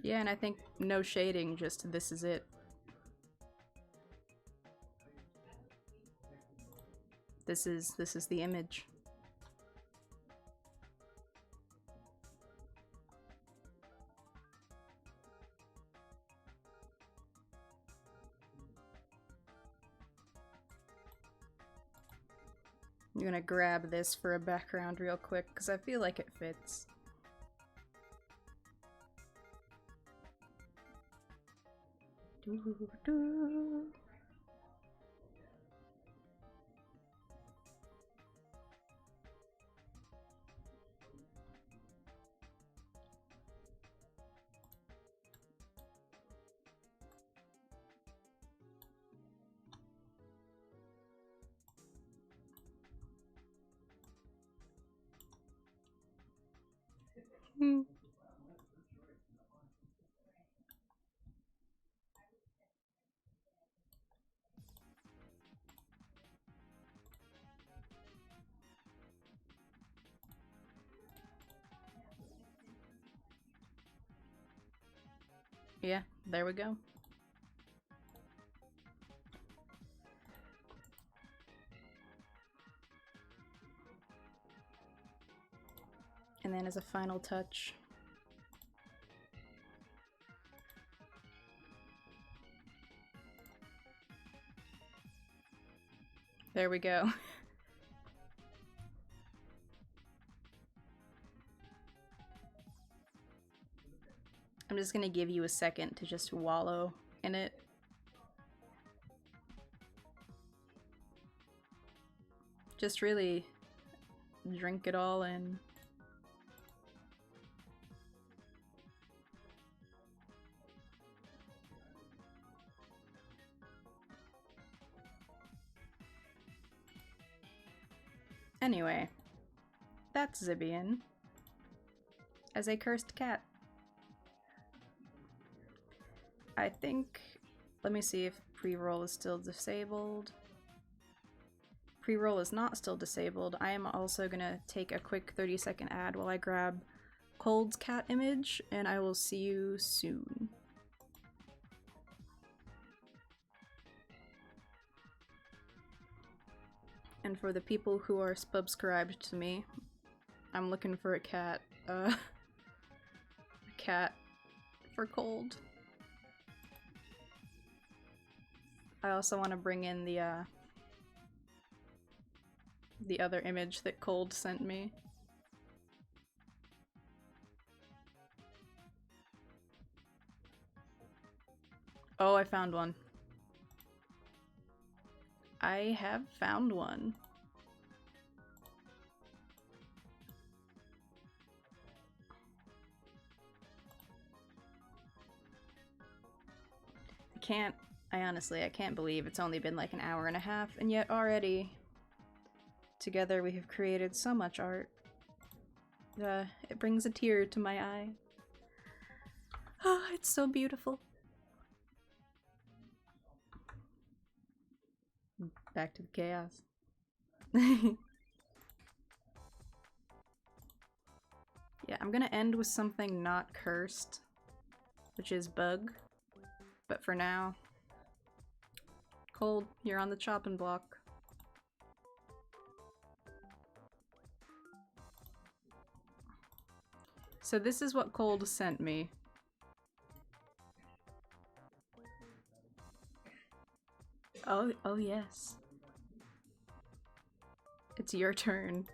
Yeah, and I think no shading, just this is it. This is the image. I'm gonna grab this for a background real quick because I feel like it fits. Doo-doo. Yeah, there we go. And then as a final touch, there we go. I'm just gonna give you a second to just wallow in it. Just really drink it all in. Anyway, that's Zibian as a cursed cat. I think, let me see if pre-roll is still disabled. Pre-roll is not still disabled. I am also gonna take a quick 30-second ad while I grab Cold's cat image, and I will see you soon. And for the people who are subscribed to me, I'm looking for a cat for Cold. I also want to bring in the other image that Cold sent me. Oh, I found one. I have found one. I can't believe it's only been like an hour and a half, and yet already together we have created so much art. It brings a tear to my eye. Oh, it's so beautiful. Back to the chaos. Yeah, I'm gonna end with something not cursed, which is bug. But for now, Cold, you're on the chopping block. So this is what Cold sent me. Oh yes. It's your turn.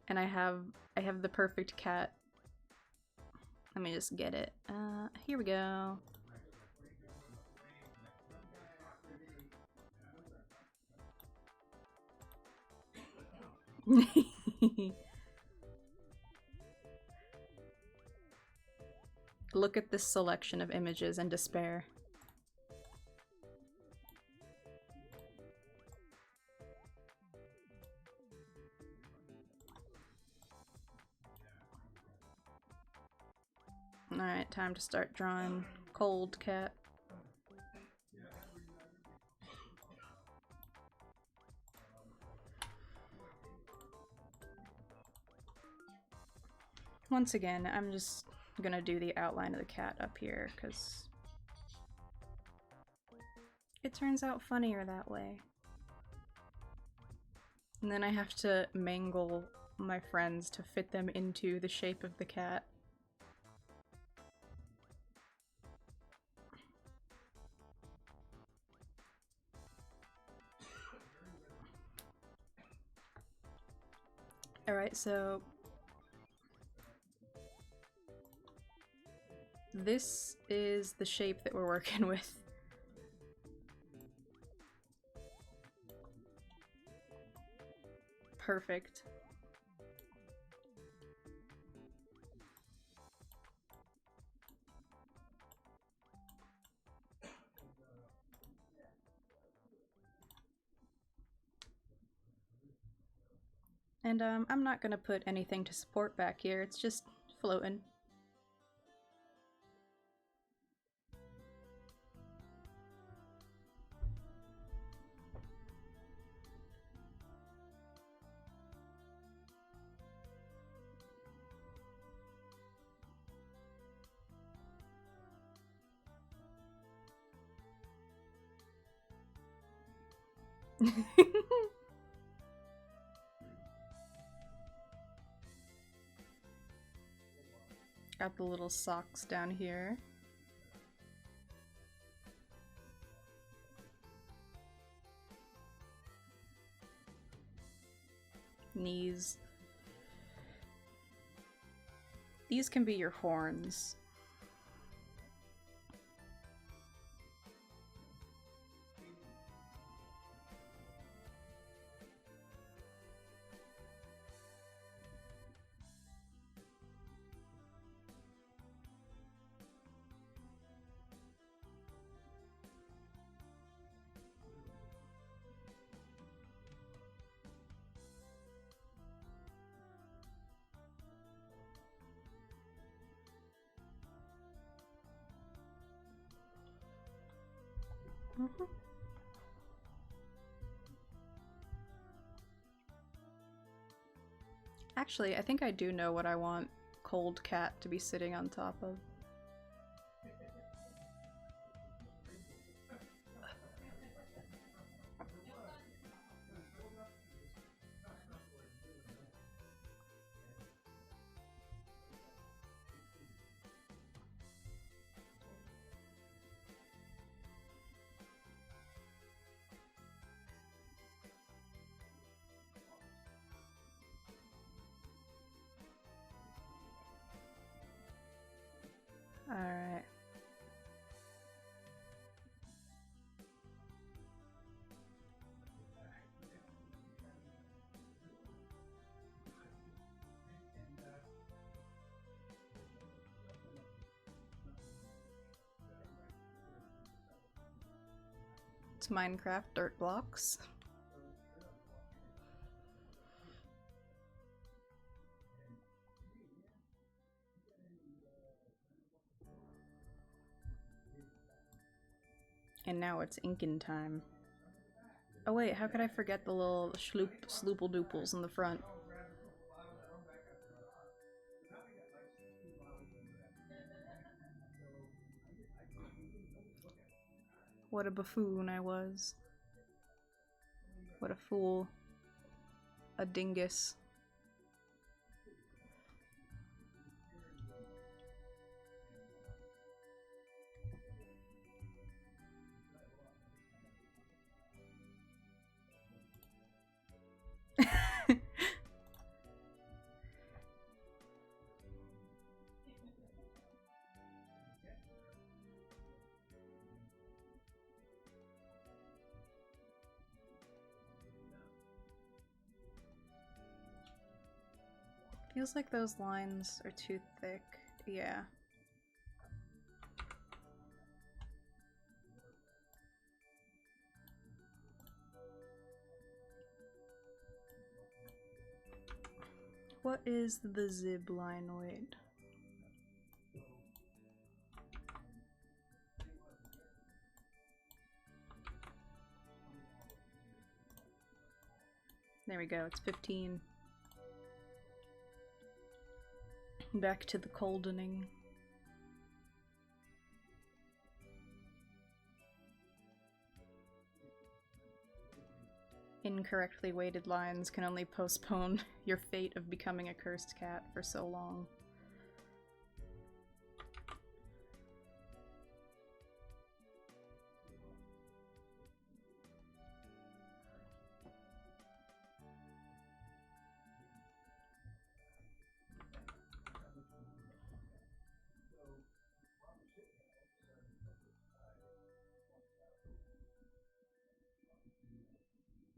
And I have the perfect cat. Let me just get it. Here we go. Look at this selection of images and despair. Alright, time to start drawing Cold Cat. Once again, I'm just gonna do the outline of the cat up here, because it turns out funnier that way. And then I have to mangle my friends to fit them into the shape of the cat. Alright, so this is the shape that we're working with. Perfect. And I'm not gonna put anything to support back here, it's just floating. Got the little socks down here. Knees. These can be your horns. Mm-hmm. Actually, I think I do know what I want Cold Cat to be sitting on top of. Alright. It's Minecraft dirt blocks. And now it's inking time. Oh wait, how could I forget the little sloople dooples in the front? What a buffoon I was. What a fool. A dingus. Feels like those lines are too thick. Yeah. What is the zib linoid? There we go, it's 15. Back to the coldening. Incorrectly weighted lines can only postpone your fate of becoming a cursed cat for so long.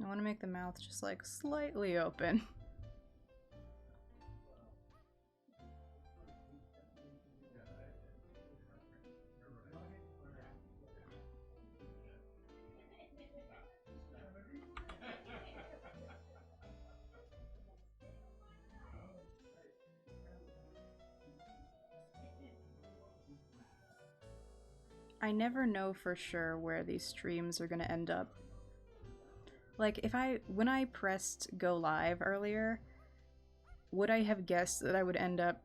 I want to make the mouth just like slightly open. I never know for sure where these streams are gonna end up. Like, when I pressed go live earlier, would I have guessed that I would end up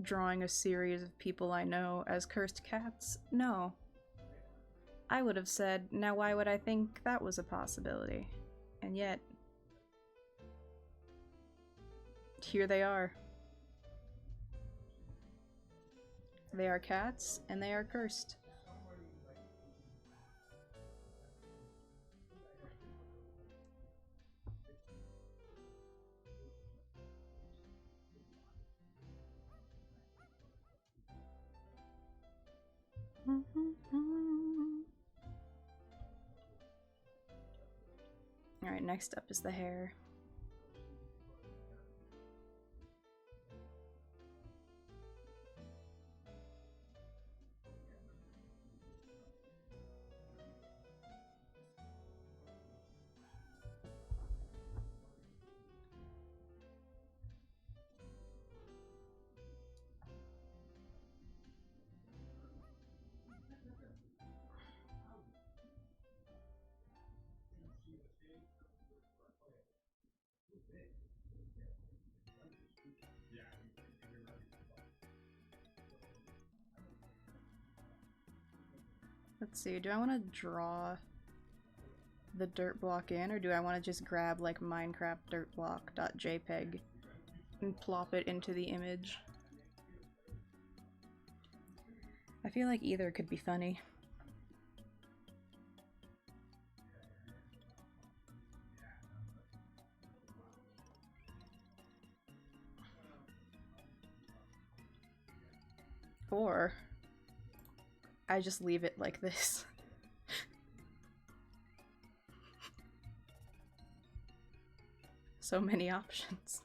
drawing a series of people I know as cursed cats? No. I would have said, now why would I think that was a possibility? And yet, here they are. They are cats, and they are cursed. Alright, next up is the hair. Let's see, do I want to draw the dirt block in, or do I want to just grab like Minecraft dirt block.jpg and plop it into the image? I feel like either could be funny. Or I just leave it like this. So many options.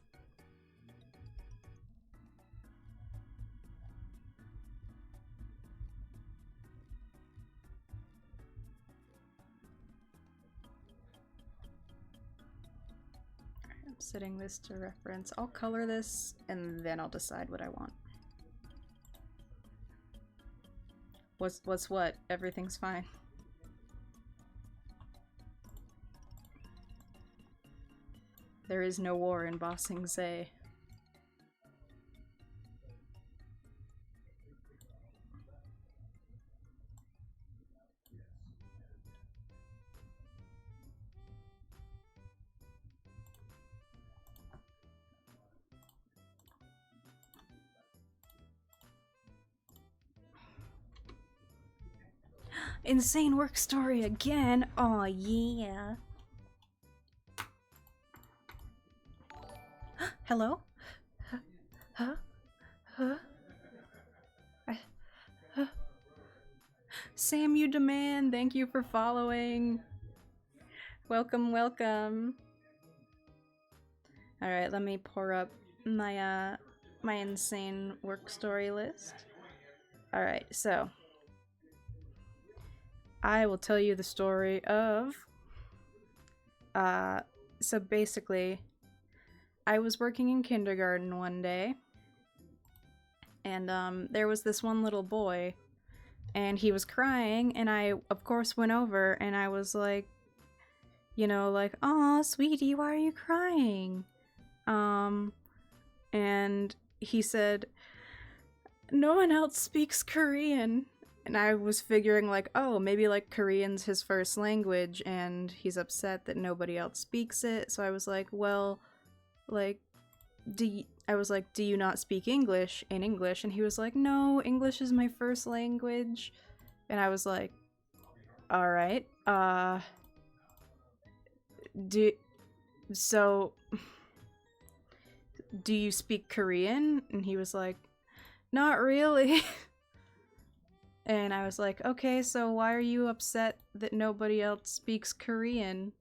I'm setting this to reference. I'll color this and then I'll decide what I want. What's what? Everything's fine. There is no war in Ba Sing Se. Insane work story again. Aw, yeah. Hello? Huh? Huh? Sam, you demand. Thank you for following. Welcome, welcome. All right, let me pour up my my insane work story list. All right, so I will tell you the story of so basically I was working in kindergarten one day and there was this one little boy and he was crying and I of course went over and I was like, you know, like, "Aw, sweetie, why are you crying?" And he said, "No one else speaks Korean." And I was figuring like, oh, maybe like Korean's his first language and he's upset that nobody else speaks it. So I was like, well, like, do you not speak English in English? And he was like, no, English is my first language. And I was like, all right, do you speak Korean? And he was like, not really. And I was like, okay, so why are you upset that nobody else speaks Korean?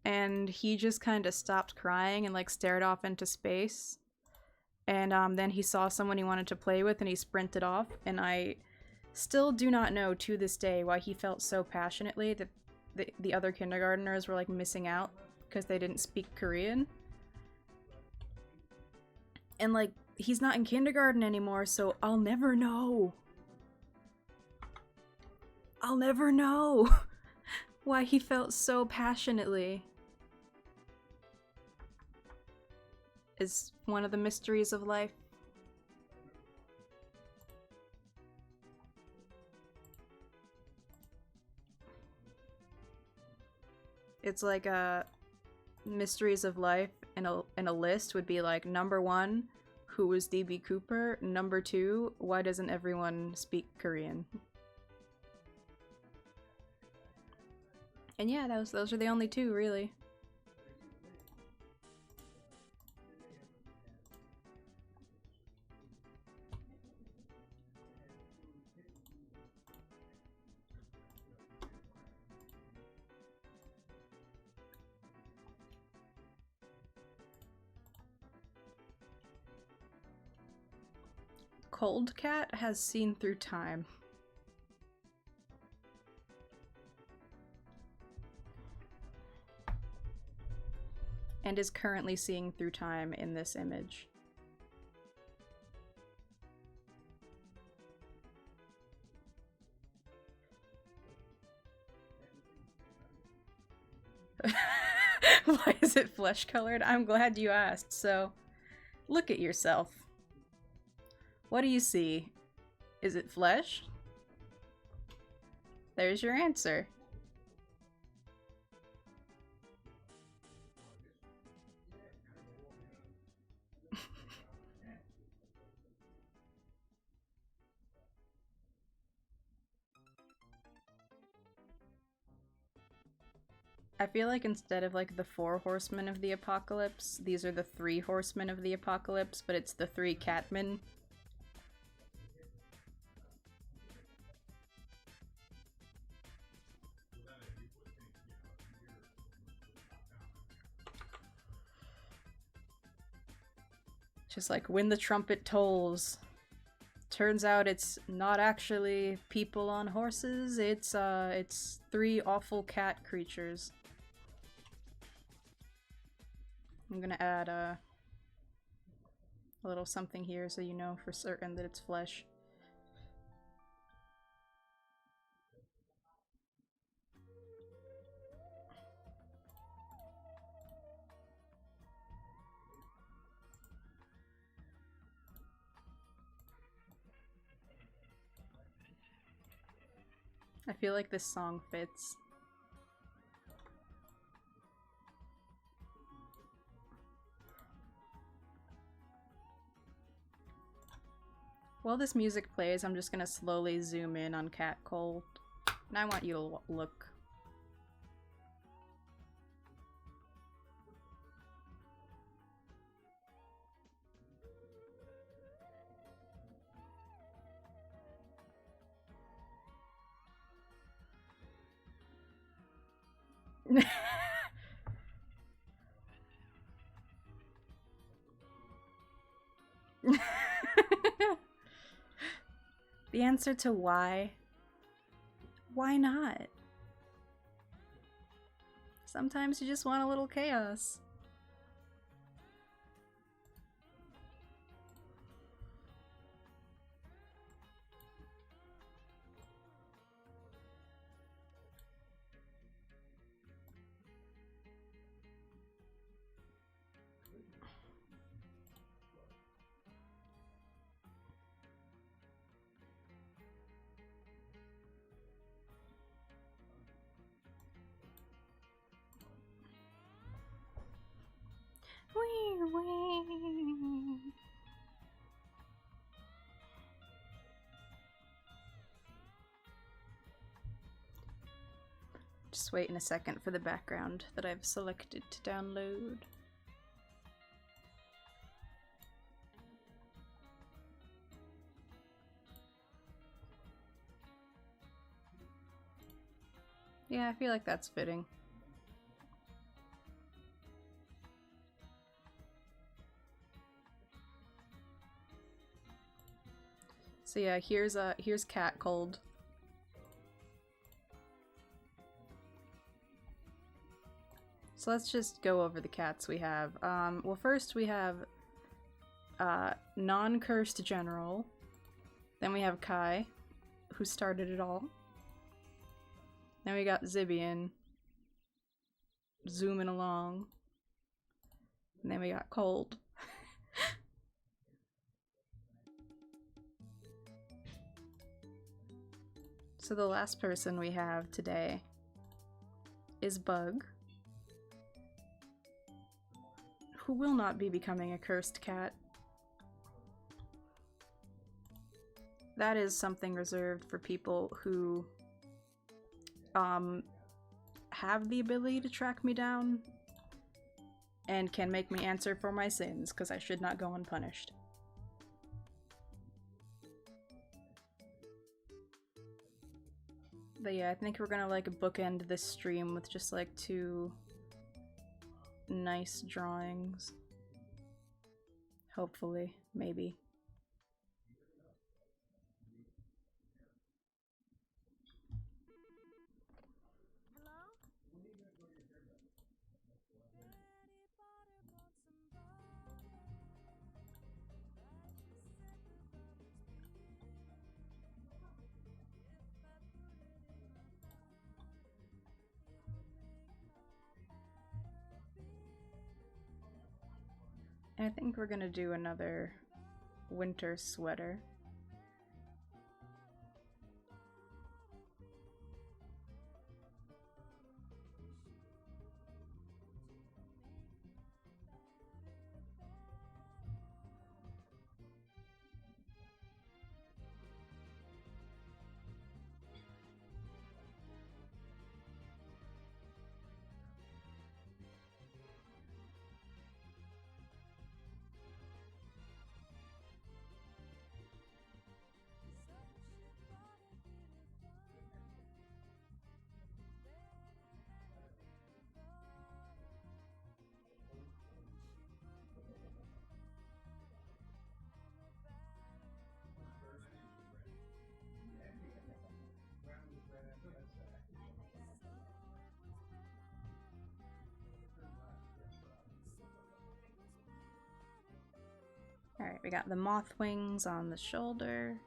And he just kind of stopped crying and like stared off into space. And then he saw someone he wanted to play with and he sprinted off. And I still do not know to this day why he felt so passionately that the other kindergartners were like missing out because they didn't speak Korean. And like, he's not in kindergarten anymore, so I'll never know. I'll never know why he felt so passionately. Is one of the mysteries of life. It's like mysteries of life in a list would be like, number 1, who was DB Cooper? Number 2, why doesn't everyone speak Korean? And yeah, those are the only 2, really. Cold Cat has seen through time. And is currently seeing through time in this image. Why is it flesh colored? I'm glad you asked. So, look at yourself. What do you see? Is it flesh? There's your answer. I feel like instead of like the 4 horsemen of the apocalypse, these are the 3 horsemen of the apocalypse, but it's the 3 catmen. Just like when the trumpet tolls. Turns out it's not actually people on horses, it's 3 awful cat creatures. I'm gonna add a little something here so you know for certain that it's flesh. I feel like this song fits. While this music plays, I'm just gonna slowly zoom in on Cat Cold. And I want you to look. The answer to why not? Sometimes you just want a little chaos. Just waiting a second for the background that I've selected to download. Yeah, I feel like that's fitting. So yeah, here's Cat Cold. So let's just go over the cats we have. Well, first we have non-cursed general. Then we have Kai, who started it all. Then we got Zibian, zooming along. And then we got Cold. So the last person we have today is Bug, who will not be becoming a cursed cat. That is something reserved for people who have the ability to track me down and can make me answer for my sins, because I should not go unpunished. But yeah, I think we're gonna like bookend this stream with just like 2 nice drawings. Hopefully, maybe. I think we're gonna do another winter sweater. Alright, we got the moth wings on the shoulder.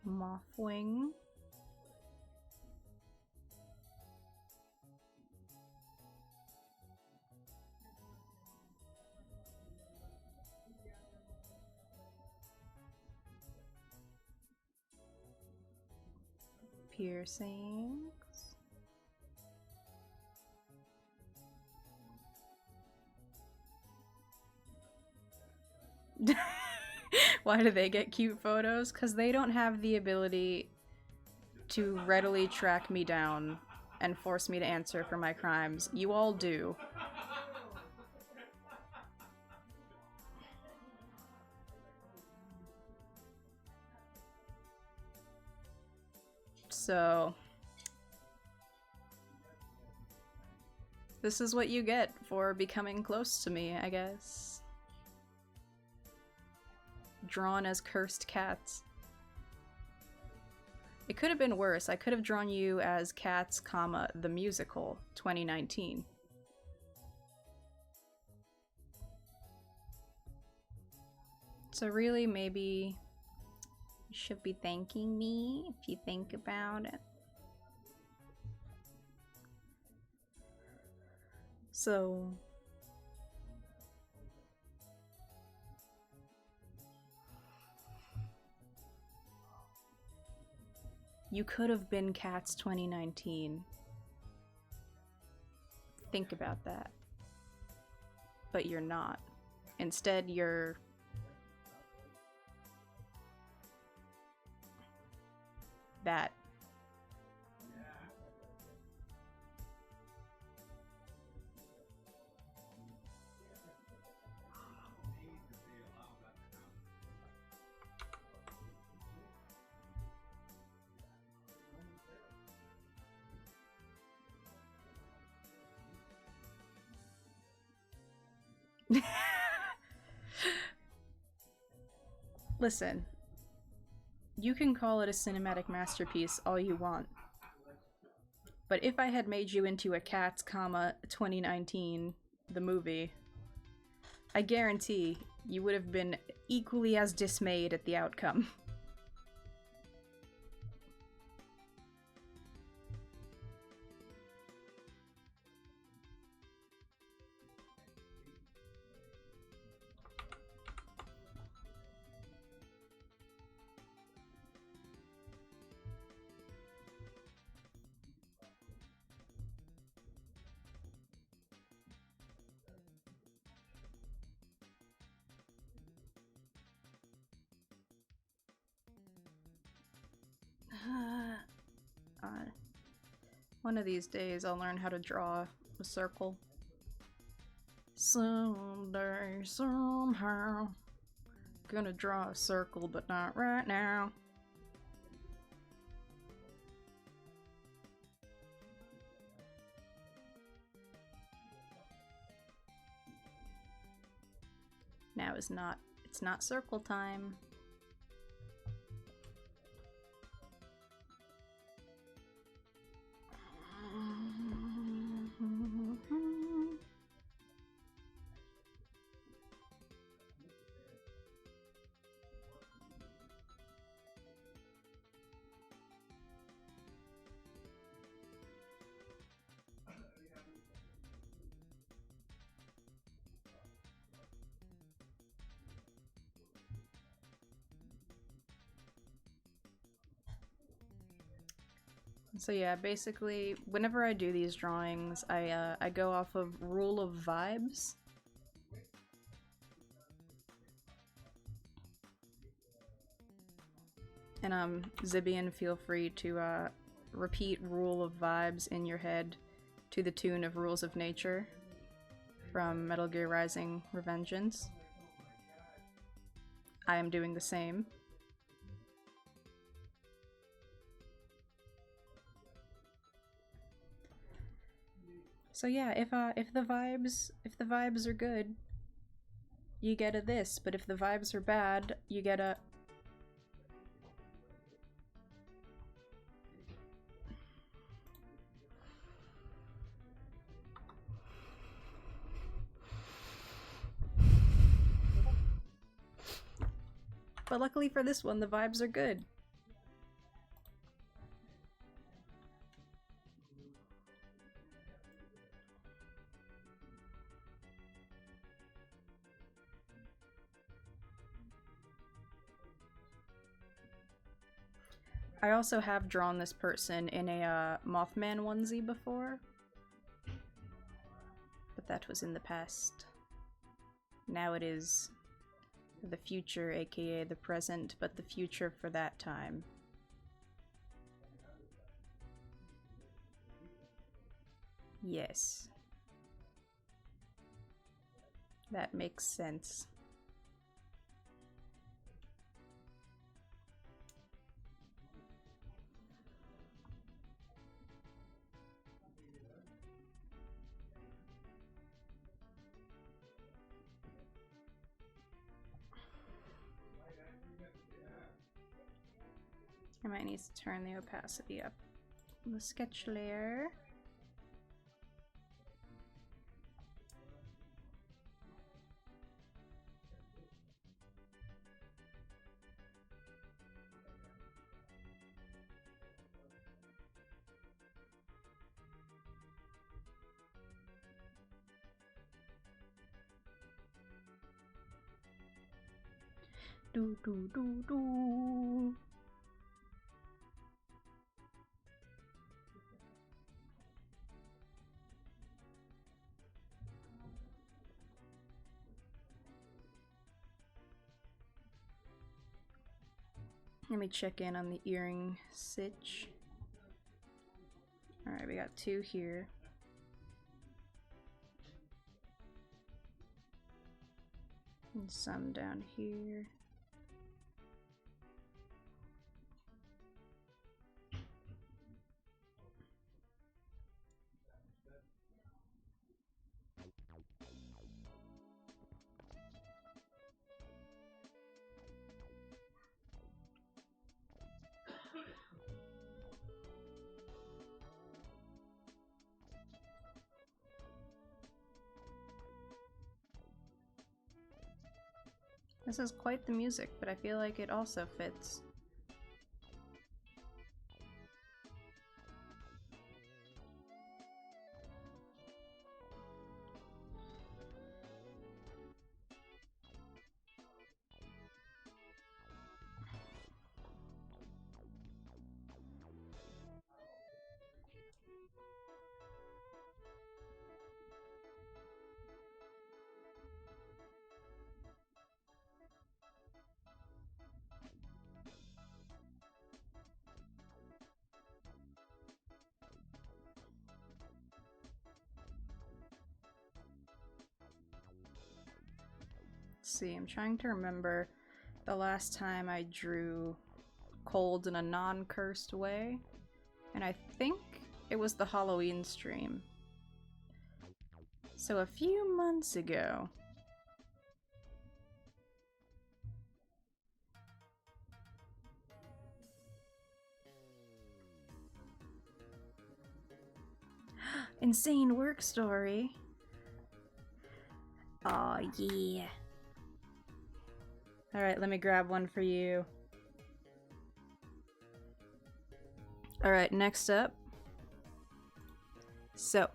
Moth wing. Piercings. Why do they get cute photos? Because they don't have the ability to readily track me down and force me to answer for my crimes. You all do. So, this is what you get for becoming close to me, I guess. Drawn as cursed cats. It could have been worse. I could have drawn you as Cats, comma, the musical, 2019. So really, maybe you should be thanking me if you think about it. So... you could have been Cats 2019. Think about that. But you're not. Instead, you're... that. Listen, you can call it a cinematic masterpiece all you want, but if I had made you into a Cats, comma, 2019, the movie, I guarantee you would have been equally as dismayed at the outcome. One of these days I'll learn how to draw a circle. Someday, somehow, gonna draw a circle, but not right now. Now it's not circle time. So yeah, basically, whenever I do these drawings, I go off of rule of vibes. And Zibian, feel free to repeat rule of vibes in your head to the tune of Rules of Nature from Metal Gear Rising: Revengeance. I am doing the same. So yeah, if the vibes are good, you get a this, but if the vibes are bad, you get a But luckily for this one, the vibes are good. I also have drawn this person in a Mothman onesie before, but that was in the past. Now it is the future, aka the present, but the future for that time. Yes. That makes sense. I might need to turn the opacity up on the sketch layer. Do do do do. Let me check in on the earring stitch. Alright, we got 2 here. And some down here. This is quite the music, but I feel like it also fits. See, I'm trying to remember the last time I drew cold in a non-cursed way, and I think it was the Halloween stream. So a few months ago. Insane work story. Aw, yeah. Alright, let me grab one for you. Alright, next up. So,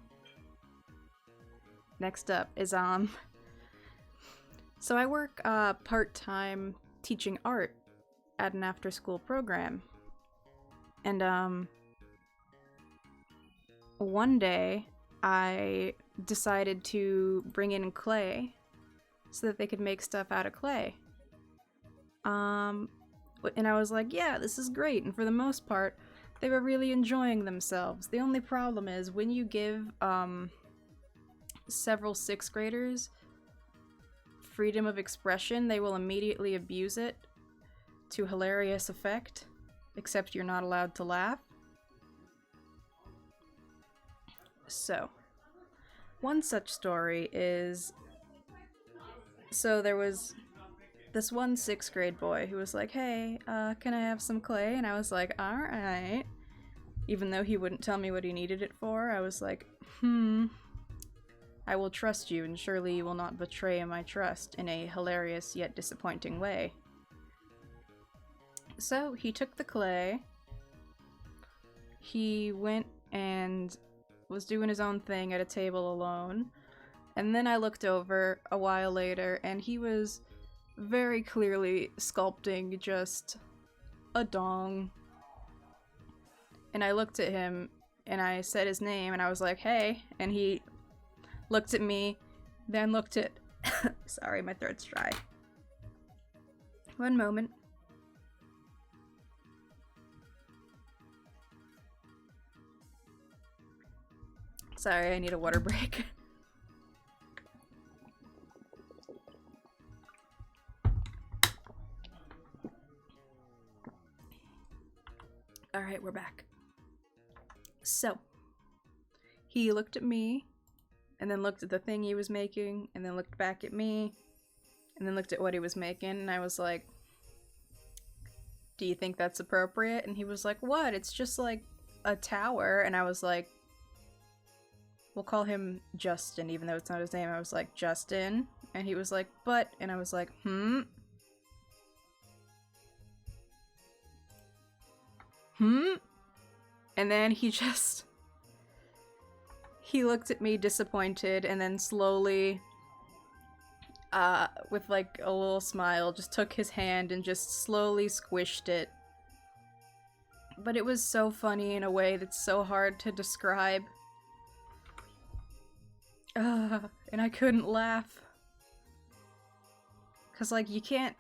next up is, so I work, part-time teaching art at an after-school program. And, one day I decided to bring in clay so that they could make stuff out of clay. And I was like, yeah, this is great. And for the most part, they were really enjoying themselves. The only problem is when you give several 6th graders freedom of expression, they will immediately abuse it to hilarious effect, except you're not allowed to laugh. So, one such story is, so there was this one 6th grade boy who was like, hey, can I have some clay? And I was like, alright. Even though he wouldn't tell me what he needed it for, I was like, I will trust you, and surely you will not betray my trust in a hilarious yet disappointing way. So he took the clay, he went and was doing his own thing at a table alone, and then I looked over a while later and he was very clearly sculpting just a dong. And I looked at him and I said his name and I was like, hey, and he looked at me, then looked at sorry, my throat's dry. One moment. Sorry, I need a water break. Alright, we're back. So, he looked at me, and then looked at the thing he was making, and then looked back at me, and then looked at what he was making, and I was like, do you think that's appropriate? And he was like, what? It's just like a tower. And I was like, we'll call him Justin, even though it's not his name. I was like, Justin. And he was like, but, and I was like, And then he looked at me disappointed, and then slowly, with like a little smile, just took his hand and just slowly squished it. But it was so funny in a way that's so hard to describe. And I couldn't laugh. 'Cause like, you can't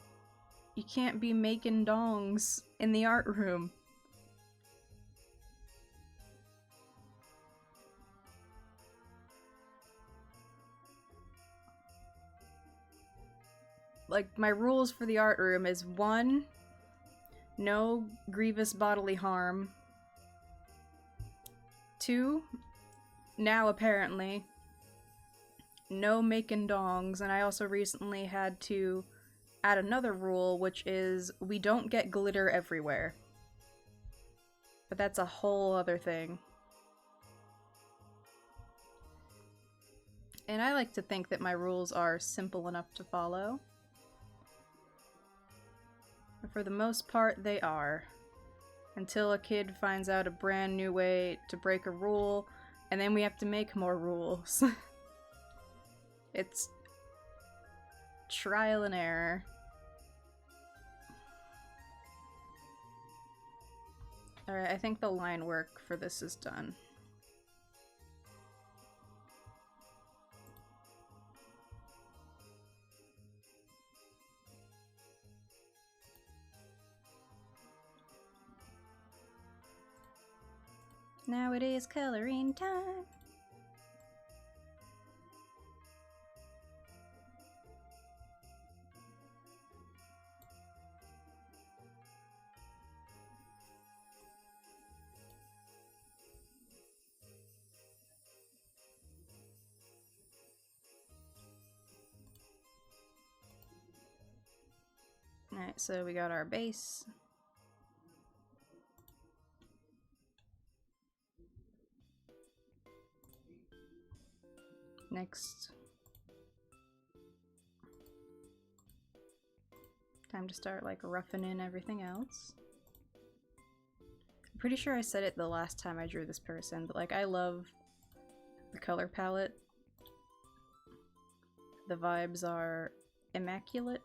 be making dongs in the art room. Like, my rules for the art room is 1, no grievous bodily harm. 2, now apparently, no making dongs, and I also recently had to add another rule, which is we don't get glitter everywhere. But that's a whole other thing. And I like to think that my rules are simple enough to follow. For the most part, they are. Until a kid finds out a brand new way to break a rule, and then we have to make more rules. It's trial and error. Alright, I think the line work for this is done. Now it is coloring time. Alright, so we got our base. Next. Time to start like roughing in everything else. I'm pretty sure I said it the last time I drew this person, but like I love the color palette. The vibes are immaculate.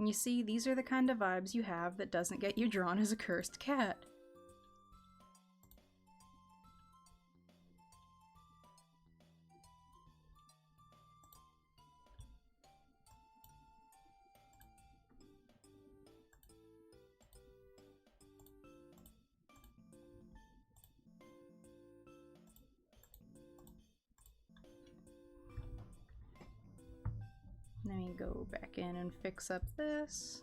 And you see, these are the kind of vibes you have that doesn't get you drawn as a cursed cat. Let me go back in and fix up this.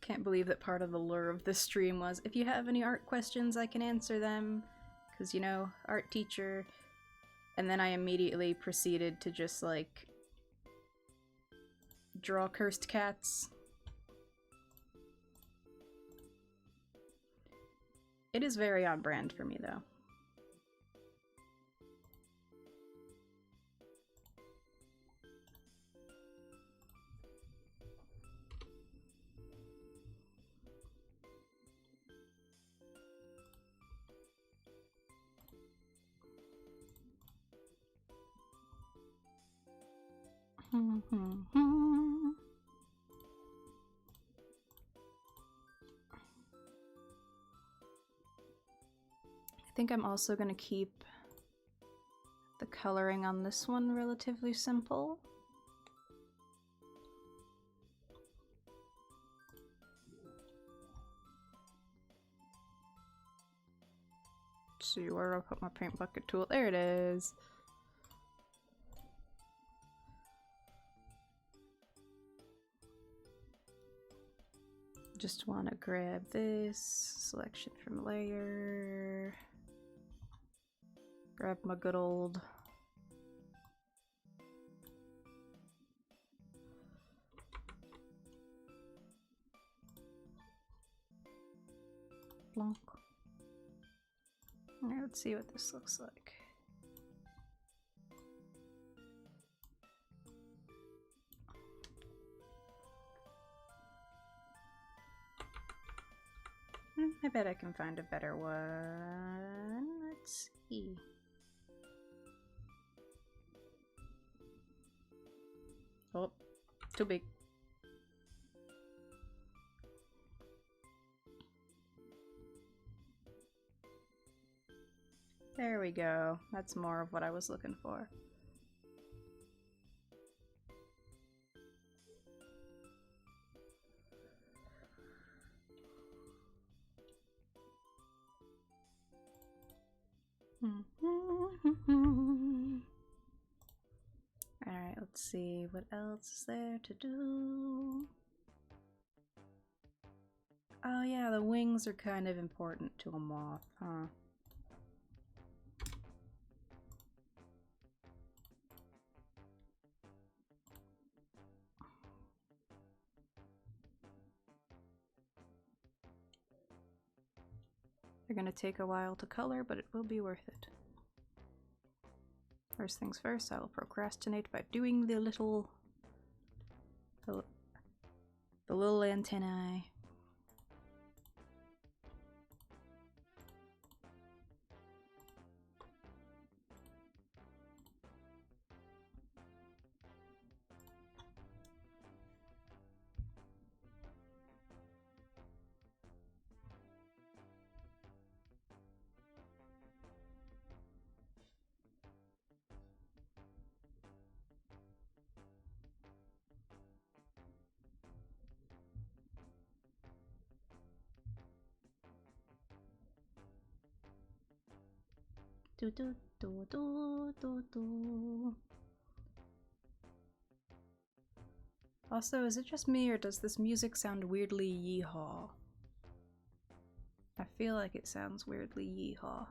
Can't believe that part of the lure of this stream was, if you have any art questions, I can answer them. Because, you know, art teacher. And then I immediately proceeded to just, like, draw cursed cats. It is very on brand for me, though. I think I'm also going to keep the coloring on this one relatively simple. Let's see where I put my paint bucket tool. There it is. Just want to grab this selection from layer. Grab my good old Blanc. Alright, let's see what this looks like. I bet I can find a better one. Let's see. Oh, too big. There we go. That's more of what I was looking for. Alright, let's see. What else is there to do? Oh yeah, the wings are kind of important to a moth, huh? They're gonna take a while to color, but it will be worth it. First things first, I will procrastinate by doing the little antennae. Do do do do do do. Also, is it just me or does this music sound weirdly yeehaw? I feel like it sounds weirdly yeehaw.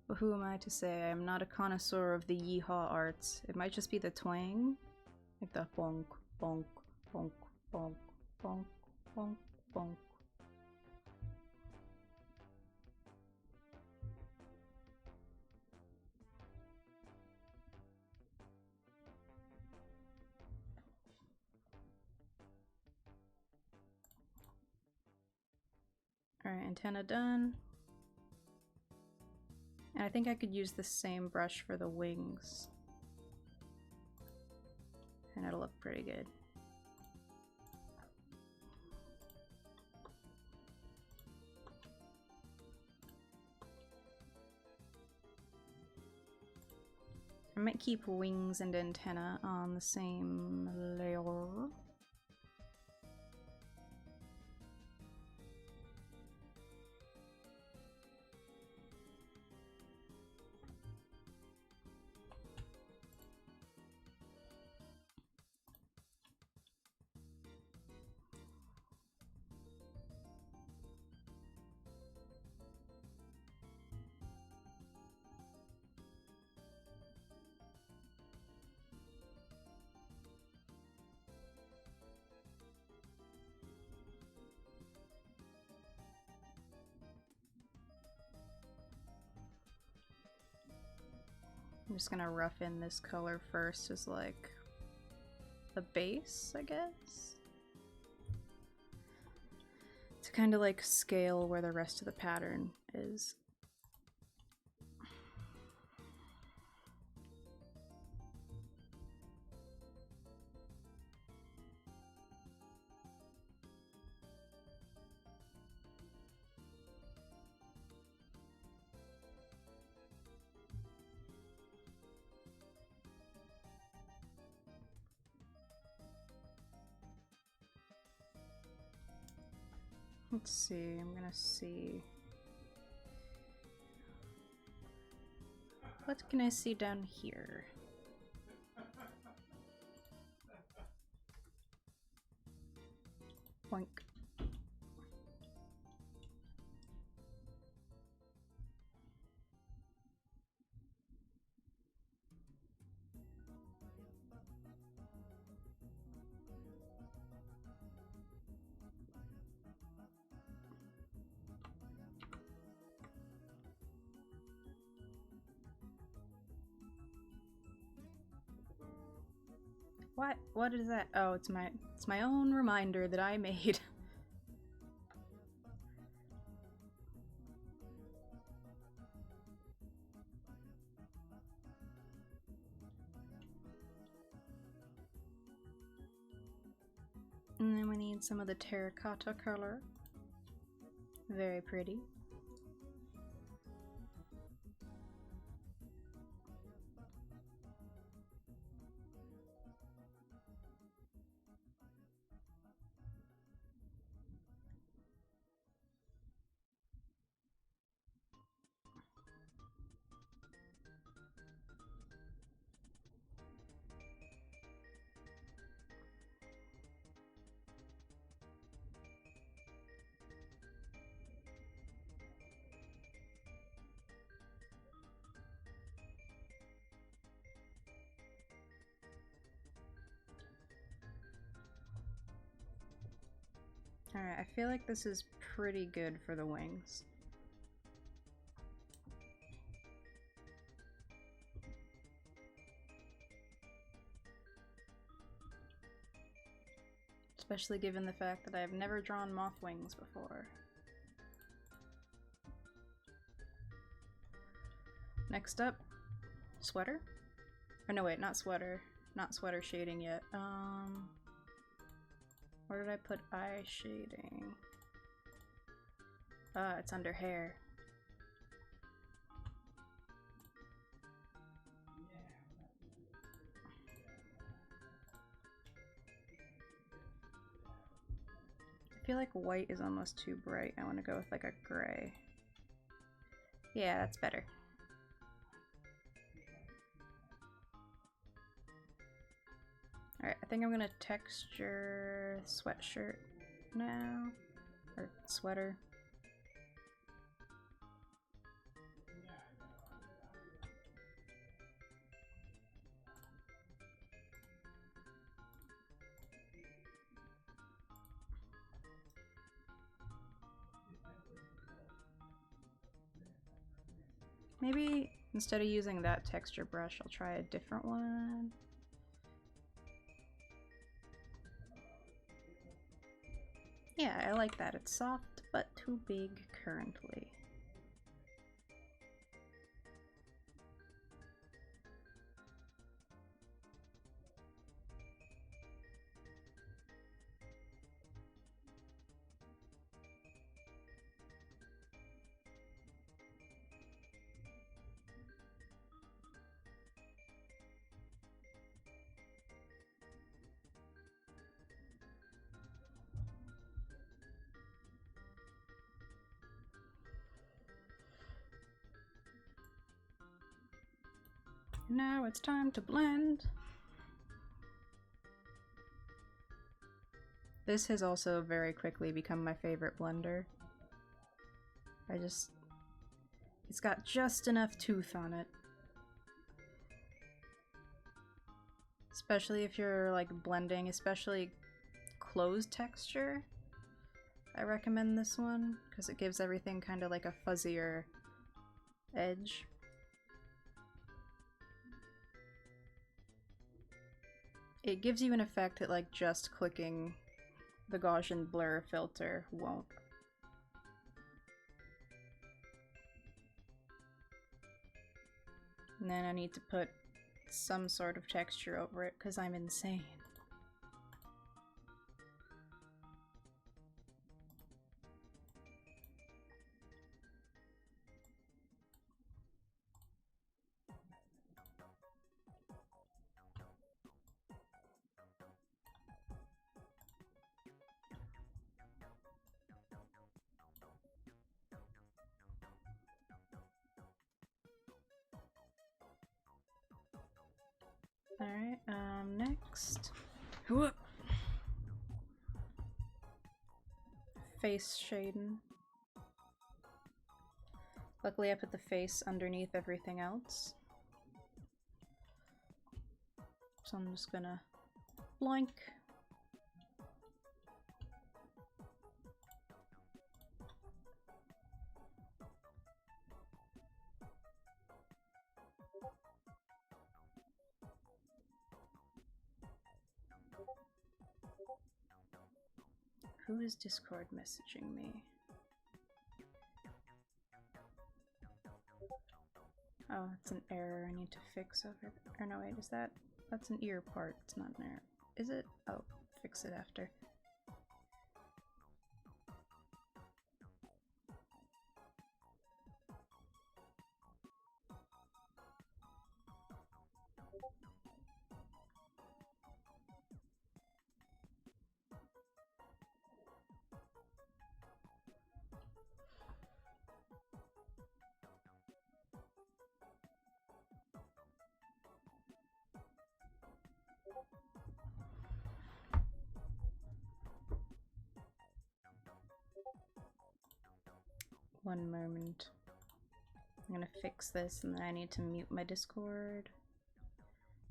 But who am I to say? I am not a connoisseur of the yeehaw arts. It might just be the twang. Like the bonk, bonk, bonk, bonk, bonk, bonk, bonk. Alright, antenna done. And I think I could use the same brush for the wings. And it'll look pretty good. I might keep wings and antenna on the same layer. I'm just gonna rough in this color first as like the base, I guess. To kind of like scale where the rest of the pattern is. Let's see, I'm gonna see. What can I see down here? Boink. What is that? Oh, it's my own reminder that I made. And then we need some of the terracotta color. Very pretty. Alright, I feel like this is pretty good for the wings. Especially given the fact that I've never drawn moth wings before. Next up, sweater? Or no wait, not sweater. Not sweater shading yet. Where did I put eye shading? Ah, it's under hair. I feel like white is almost too bright. I want to go with like a gray. Yeah, that's better. Alright, I think I'm gonna texture sweatshirt now. Or sweater. Maybe instead of using that texture brush, I'll try a different one. Yeah, I like that. It's soft, but too big currently. Now it's time to blend. This has also very quickly become my favorite blender. It's got just enough tooth on it. Especially if you're like blending, especially closed texture. I recommend this one because it gives everything kind of like a fuzzier edge. It gives you an effect that like just clicking the Gaussian blur filter won't. And then I need to put some sort of texture over it because I'm insane. Alright, next. Whoop. Face shading. Luckily I put the face underneath everything else. So I'm just gonna blank. Who is Discord messaging me? Oh, it's an error I need to fix over there. Or no, wait, is that? That's an ear part. It's not an error. Is it? Oh, fix it after. One moment. I'm gonna fix this and then I need to mute my Discord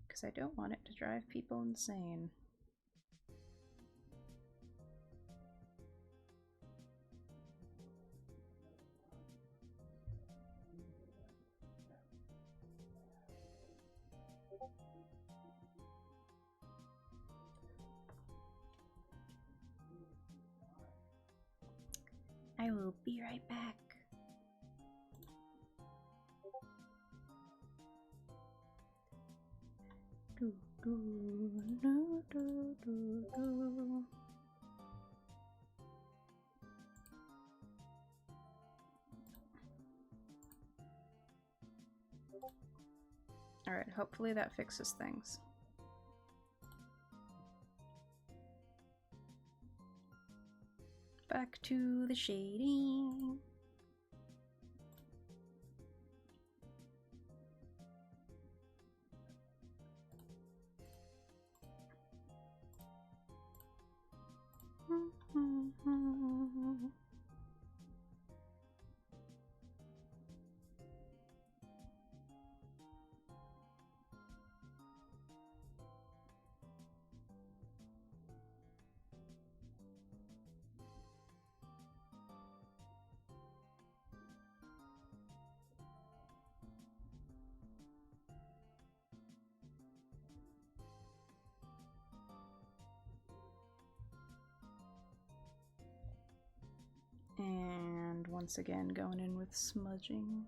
because I don't want it to drive people insane. I will be right back. Do, do, do, do, do, do. Alright, hopefully that fixes things. Back to the shading. once again, going in with smudging.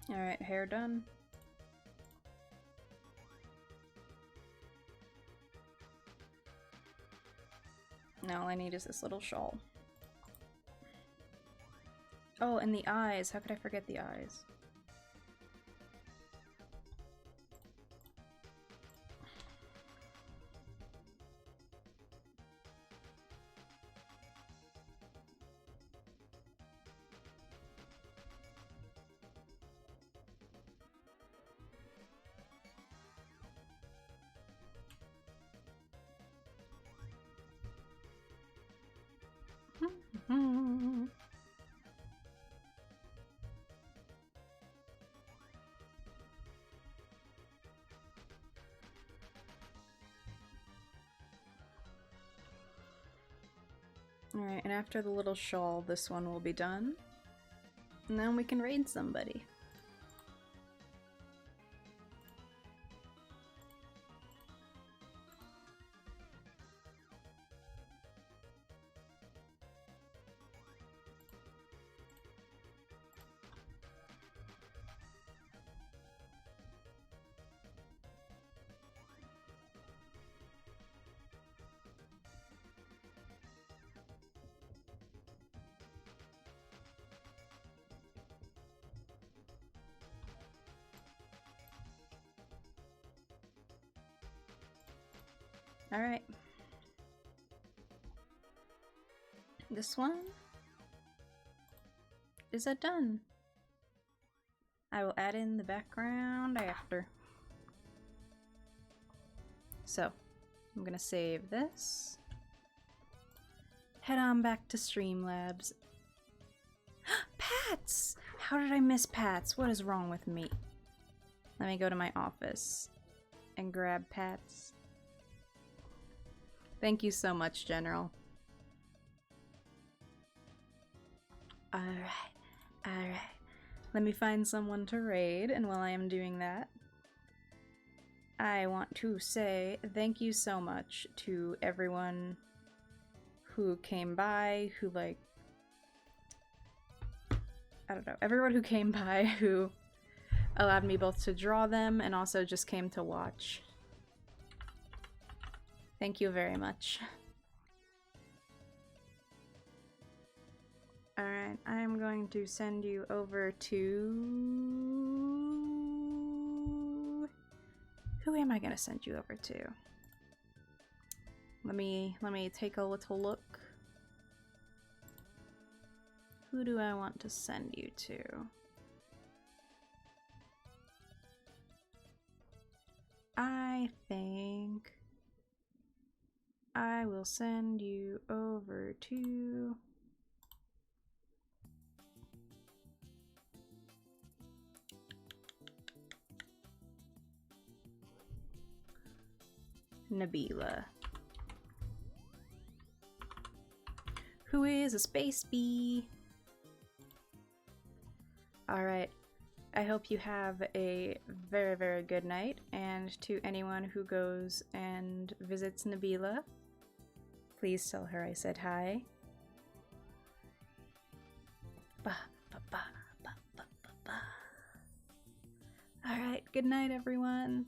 Alright, hair done. Now all I need is this little shawl. Oh, and the eyes. How could I forget the eyes? Alright, and after the little shawl, this one will be done. And then we can raid somebody. Alright. This one is done. I will add in the background after. So, I'm gonna save this. Head on back to Streamlabs. Pats! How did I miss Pats? What is wrong with me? Let me go to my office and grab Pats. Thank you so much, General. Alright, alright. Let me find someone to raid, and while I am doing that, I want to say thank you so much to everyone who came by, who I don't know, everyone who came by who allowed me both to draw them and also just came to watch. Thank you very much. Alright, I'm going to send you over to... Who am I going to send you over to? Let me take a little look. Who do I want to send you to? I think I will send you over to Nabila, who is a space bee. Alright, I hope you have a very, very good night, and to anyone who goes and visits Nabila, please tell her I said hi. Ba, ba, ba, ba, ba, ba, ba. Alright, good night everyone.